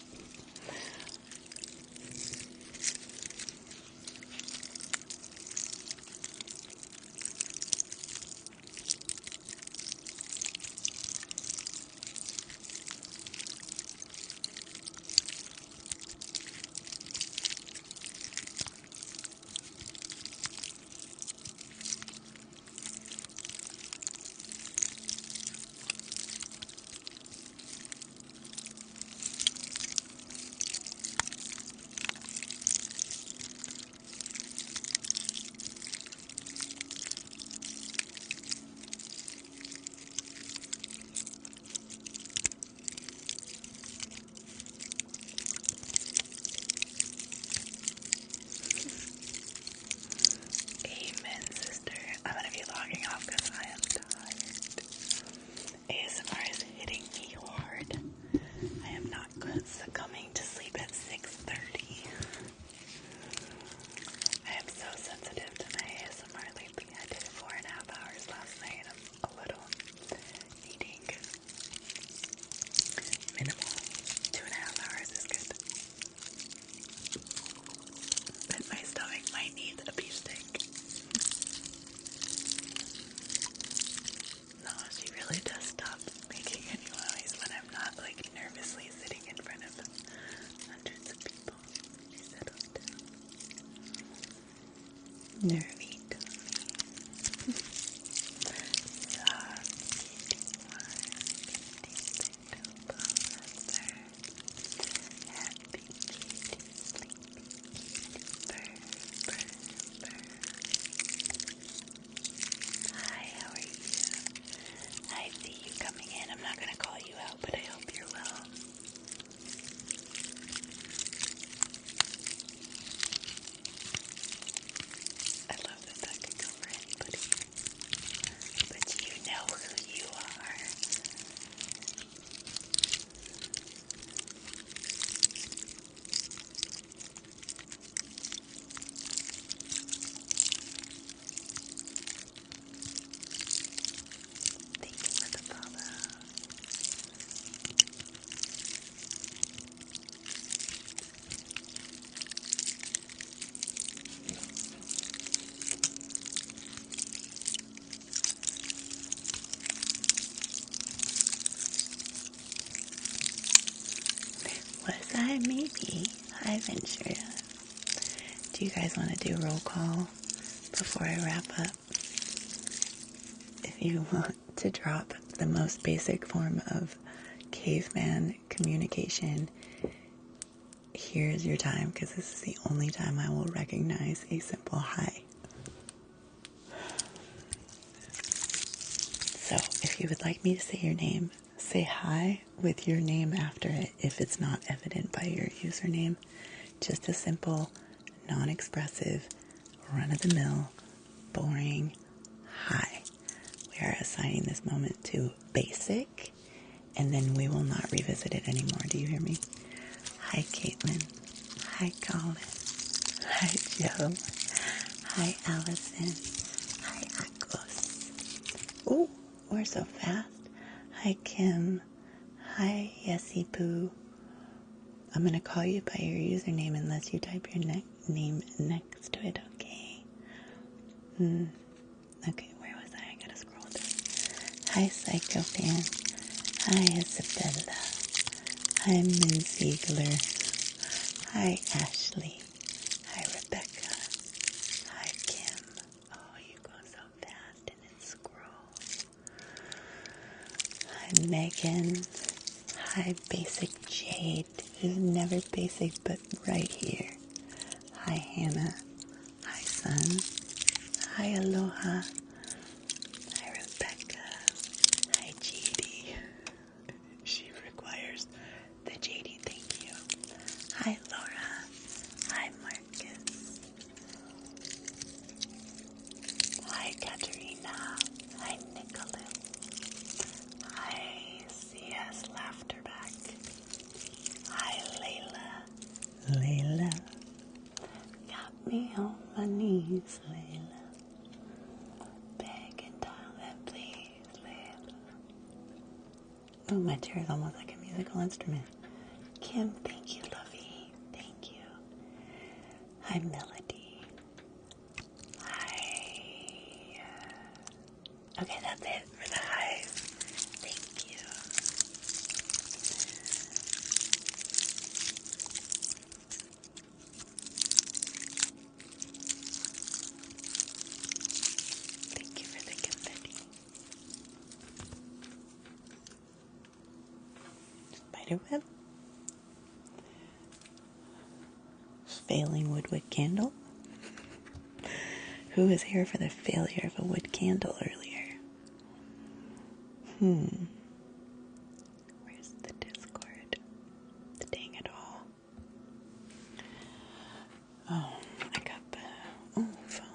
S1: Ventura. Do you guys want to do roll call before I wrap up? If you want to drop the most basic form of caveman communication, here's your time, because this is the only time I will recognize a simple hi. So if you would like me to say your name, say hi with your name after it if it's not evident by your username. Just a simple, non-expressive, run-of-the-mill, boring hi. We are assigning this moment to basic, and then we will not revisit it anymore. Do you hear me? Hi, Caitlin. Hi, Colin. Hi, Joe. Hi, Allison. Hi, Akos. Oh, we're so fast. Hi, Kim. Hi, Yessie Poo. I'm going to call you by your username unless you type your name next to it, okay? Okay, where was I? I gotta scroll through. Hi, Psycho Fan. Hi, Isabella. Hi, Min Ziegler. Hi, Ashley. Hi, Rebecca. Hi, Kim. Oh, you go so fast and it scrolls. Hi, Megan. Hi, Basic Jade. Who's never basic but right here. Hi, Hannah. Hi, Sun. Hi, Aloha. Hi, Rebecca. Hi, JD. She requires the JD thank you. Hi, Laura. Hi, Marcus. Hi, Katerina. Hi, Nicholas. Hi, CS Laughterback. Hi, Layla. Layla. Got me on my knees, Layla. Begging, darling, please, Layla. Oh, my chair is almost like a musical instrument. Kim, thank you, Lovey. Thank you. Hi, Melody. Hi. Okay, that's it for the hive. Thank you. Thank you for the confetti. Spiderweb. Failing wood candle. Who was here for the failure of a wood candle earlier? Where's the Discord? Dang it all. Oh, I got the foam.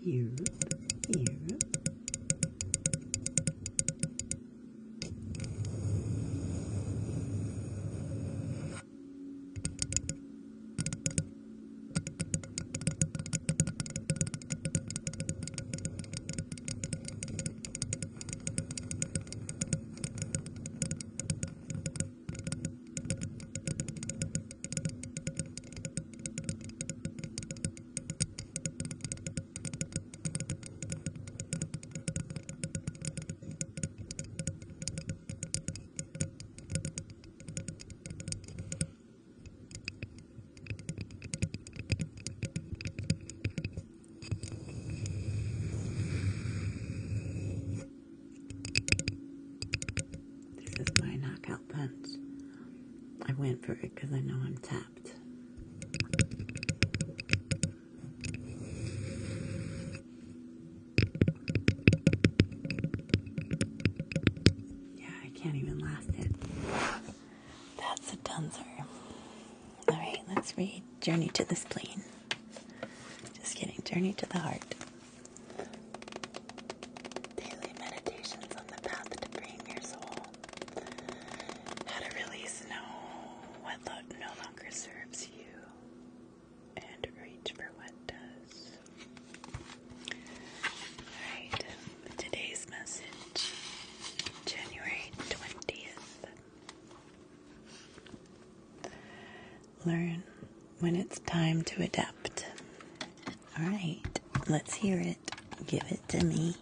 S1: Europe. This is my knockout punch. I went for it because I know I'm tapped. Yeah, I can't even last it. That's a dunzer. Alright, let's read Journey to the Spleen. Just kidding, Journey to the Heart. what no longer serves you and reach for what does. Alright, today's message, January 20th. Learn when it's time to adapt. Alright, let's hear it. Give it to me.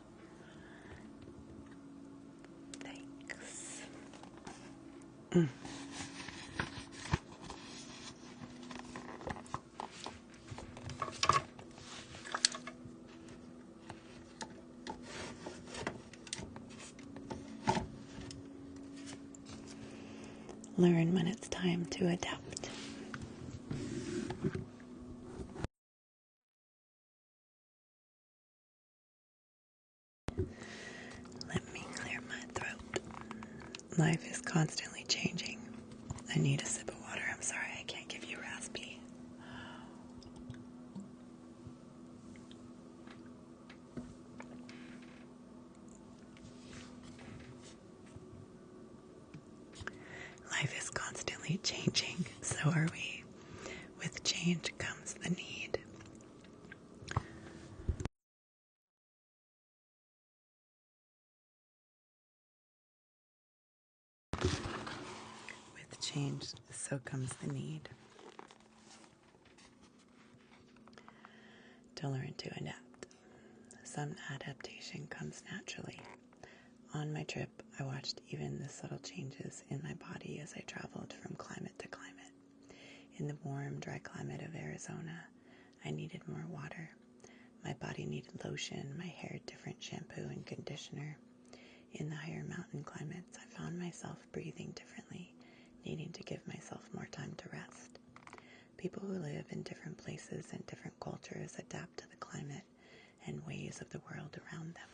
S1: Thanks. Learn when it's time to adapt. Let me clear my throat. Life is constantly changing. I need a sip of water. I'm sorry, I can't give you raspy. Life is constantly changing, so are we. With change comes the need. With change, so comes the need. To learn to adapt. Some adaptation comes naturally. On my trip, I watched even the subtle changes in my body as I traveled from climate to climate. In the warm, dry climate of Arizona, I needed more water. My body needed lotion, my hair different shampoo and conditioner. In the higher mountain climates, I found myself breathing differently, needing to give myself more time to rest. People who live in different places and different cultures adapt to the climate and ways of the world around them.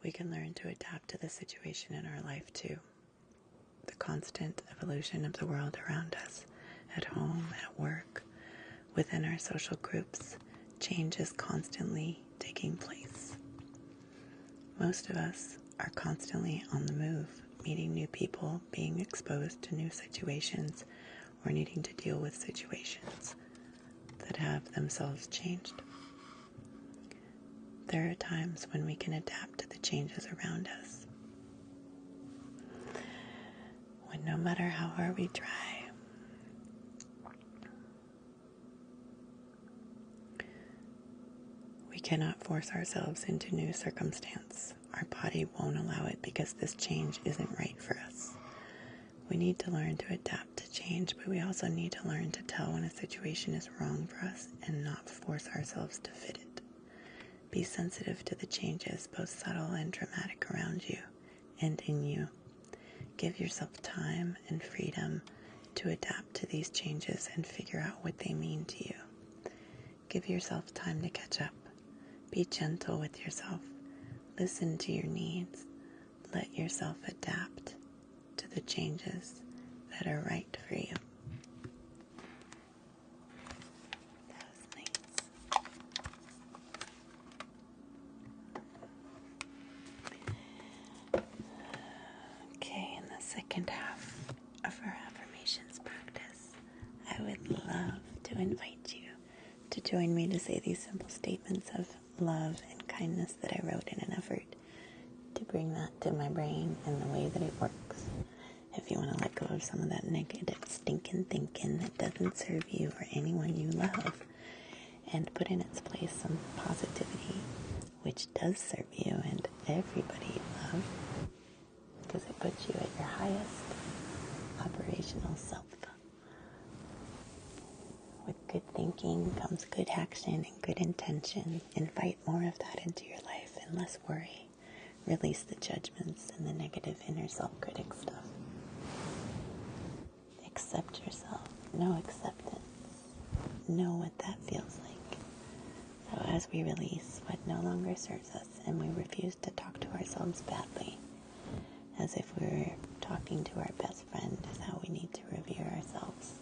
S1: We can learn to adapt to the situation in our life too. The constant evolution of the world around us, at home, at work, within our social groups, change is constantly taking place. Most of us are constantly on the move, meeting new people, being exposed to new situations, or needing to deal with situations that have themselves changed. There are times when we can adapt to the changes around us, when no matter how hard we try, we cannot force ourselves into new circumstance. Our body won't allow it because this change isn't right for us. We need to learn to adapt to change, but we also need to learn to tell when a situation is wrong for us and not force ourselves to fit it. Be sensitive to the changes, both subtle and dramatic, around you and in you. Give yourself time and freedom to adapt to these changes and figure out what they mean to you. Give yourself time to catch up. Be gentle with yourself. Listen to your needs. Let yourself adapt to the changes that are right for you. That was nice. Okay, in the second half of our affirmations practice, I would love to invite you to join me to say these simple statements of love and kindness that I wrote in an effort to bring that to my brain and the way that it works. If you want to let go of some of that negative stinking thinking that doesn't serve you or anyone you love, and put in its place some positivity which does serve you and everybody you love, because it puts you at your highest operational self. With good thinking comes good action and good intention. Invite more of that into your life and less worry. Release the judgments and the negative inner self-critic stuff. Accept yourself. Know acceptance. Know what that feels like. So as we release what no longer serves us and we refuse to talk to ourselves badly, as if we were talking to our best friend, is how we need to revere ourselves.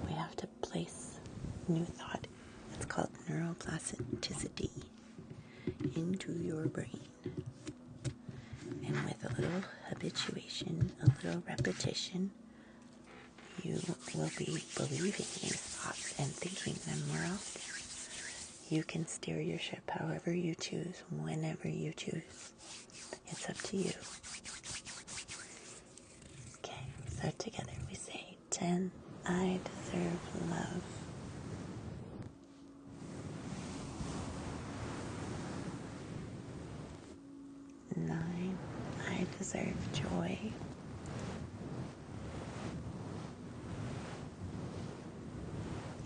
S1: We have to place new thought. It's called neuroplasticity into your brain. And with with a little habituation, a little repetition, you will be believing these thoughts and thinking them more often. You can steer your ship however you choose, whenever you choose. It's up to you. Okay, so together we say 10, I deserve love. 9, I deserve joy.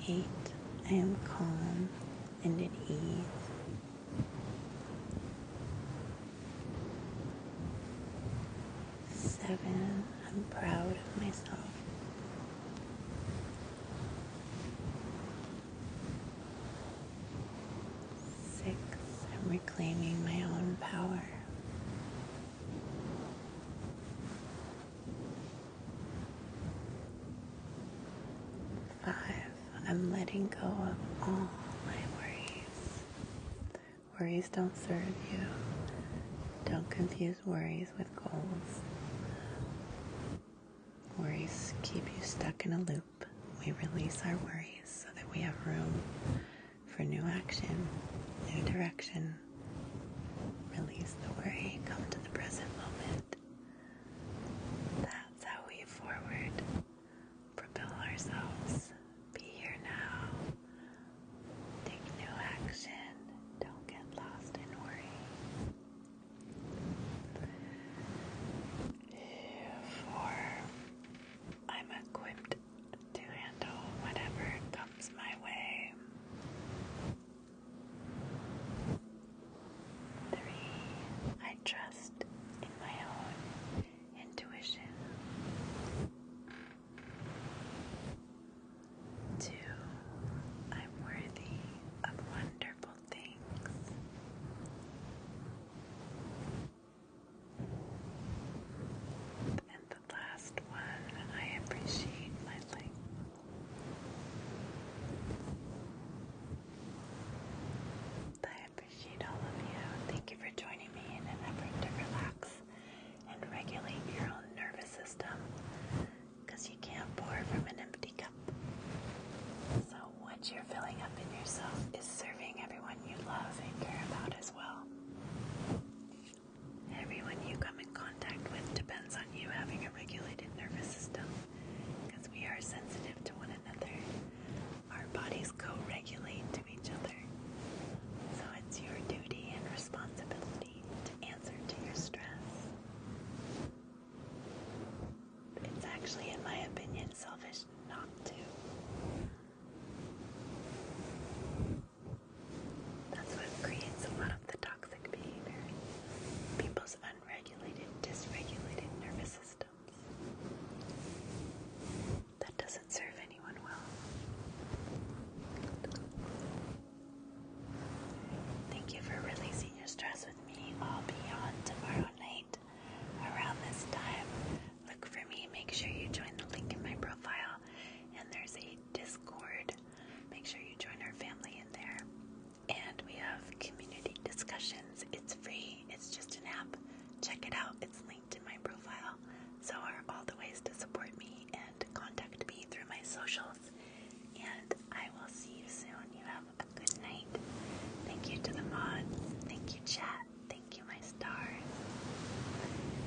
S1: 8, I am calm and at ease. 7, I'm proud of myself. 6, I'm reclaiming my own power. 5, I'm letting go of all my worries. Worries don't serve you. Don't confuse worries with goals. Worries keep you stuck in a loop. We release our worries so that we have room for new action, new direction. Release the worry, come to the present moment. That's how we forward propel ourselves. Be here now. Take new action. Don't get lost in worry. 4, I'm equipped to handle whatever comes my way. 3, I trust in my own intuition. 2, I'm worthy of wonderful things. 1, and the last one, I appreciate my life. I appreciate all of you. Thank you for joining me in an effort to relax and regulate your own nervous system, because you can't pour from an empty cup. So what you're filling up in yourself is serving everyone you love and care about as well. Everyone you come in contact with depends on you having a regulated nervous system, because we are sensitive to one another. Our bodies co-regulate to each other. So it's your duty and responsibility to answer to your stress. It's actually, in my opinion, selfish not to. That's what creates a lot of the toxic behavior. People's unregulated, dysregulated nervous systems. That doesn't serve anyone well. Thank you for releasing your stress with me. I'll be on tomorrow night around this time. Look for me. Make sure you join the link in my profile. And there's a Discord. Make sure you join our family in there. And we have community discussions. It's free. It's just an app. Check it out. It's linked in my profile. So are all the ways to support me and contact me through my socials. And I will see you soon. You have a good night. Thank you to the mods. Thank you, chat. Thank you, my stars.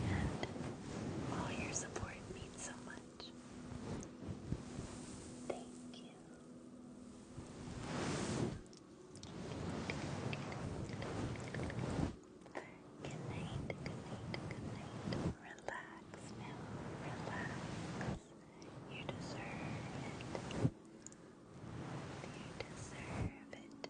S1: And all your support means so much. Thank you. Good night, good night, good night. Relax now, relax. You deserve it. You deserve it.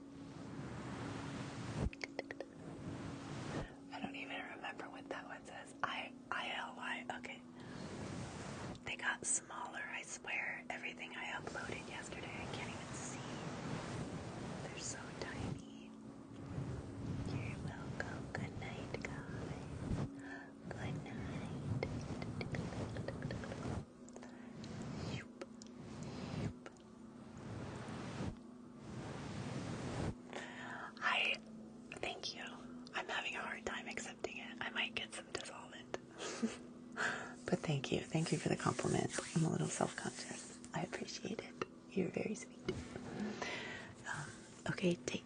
S1: I don't even remember what that one says. ILY. Okay. They got smaller, I swear. Everything I uploaded yesterday, I can't even see. They're so tiny. You're welcome. Good night, guys. Good night. Thank you. I'm having a hard time accepting it. I might get some dissolvent. But thank you. Thank you for the compliment. I'm a little self-conscious. I appreciate it. You're very sweet. Okay, take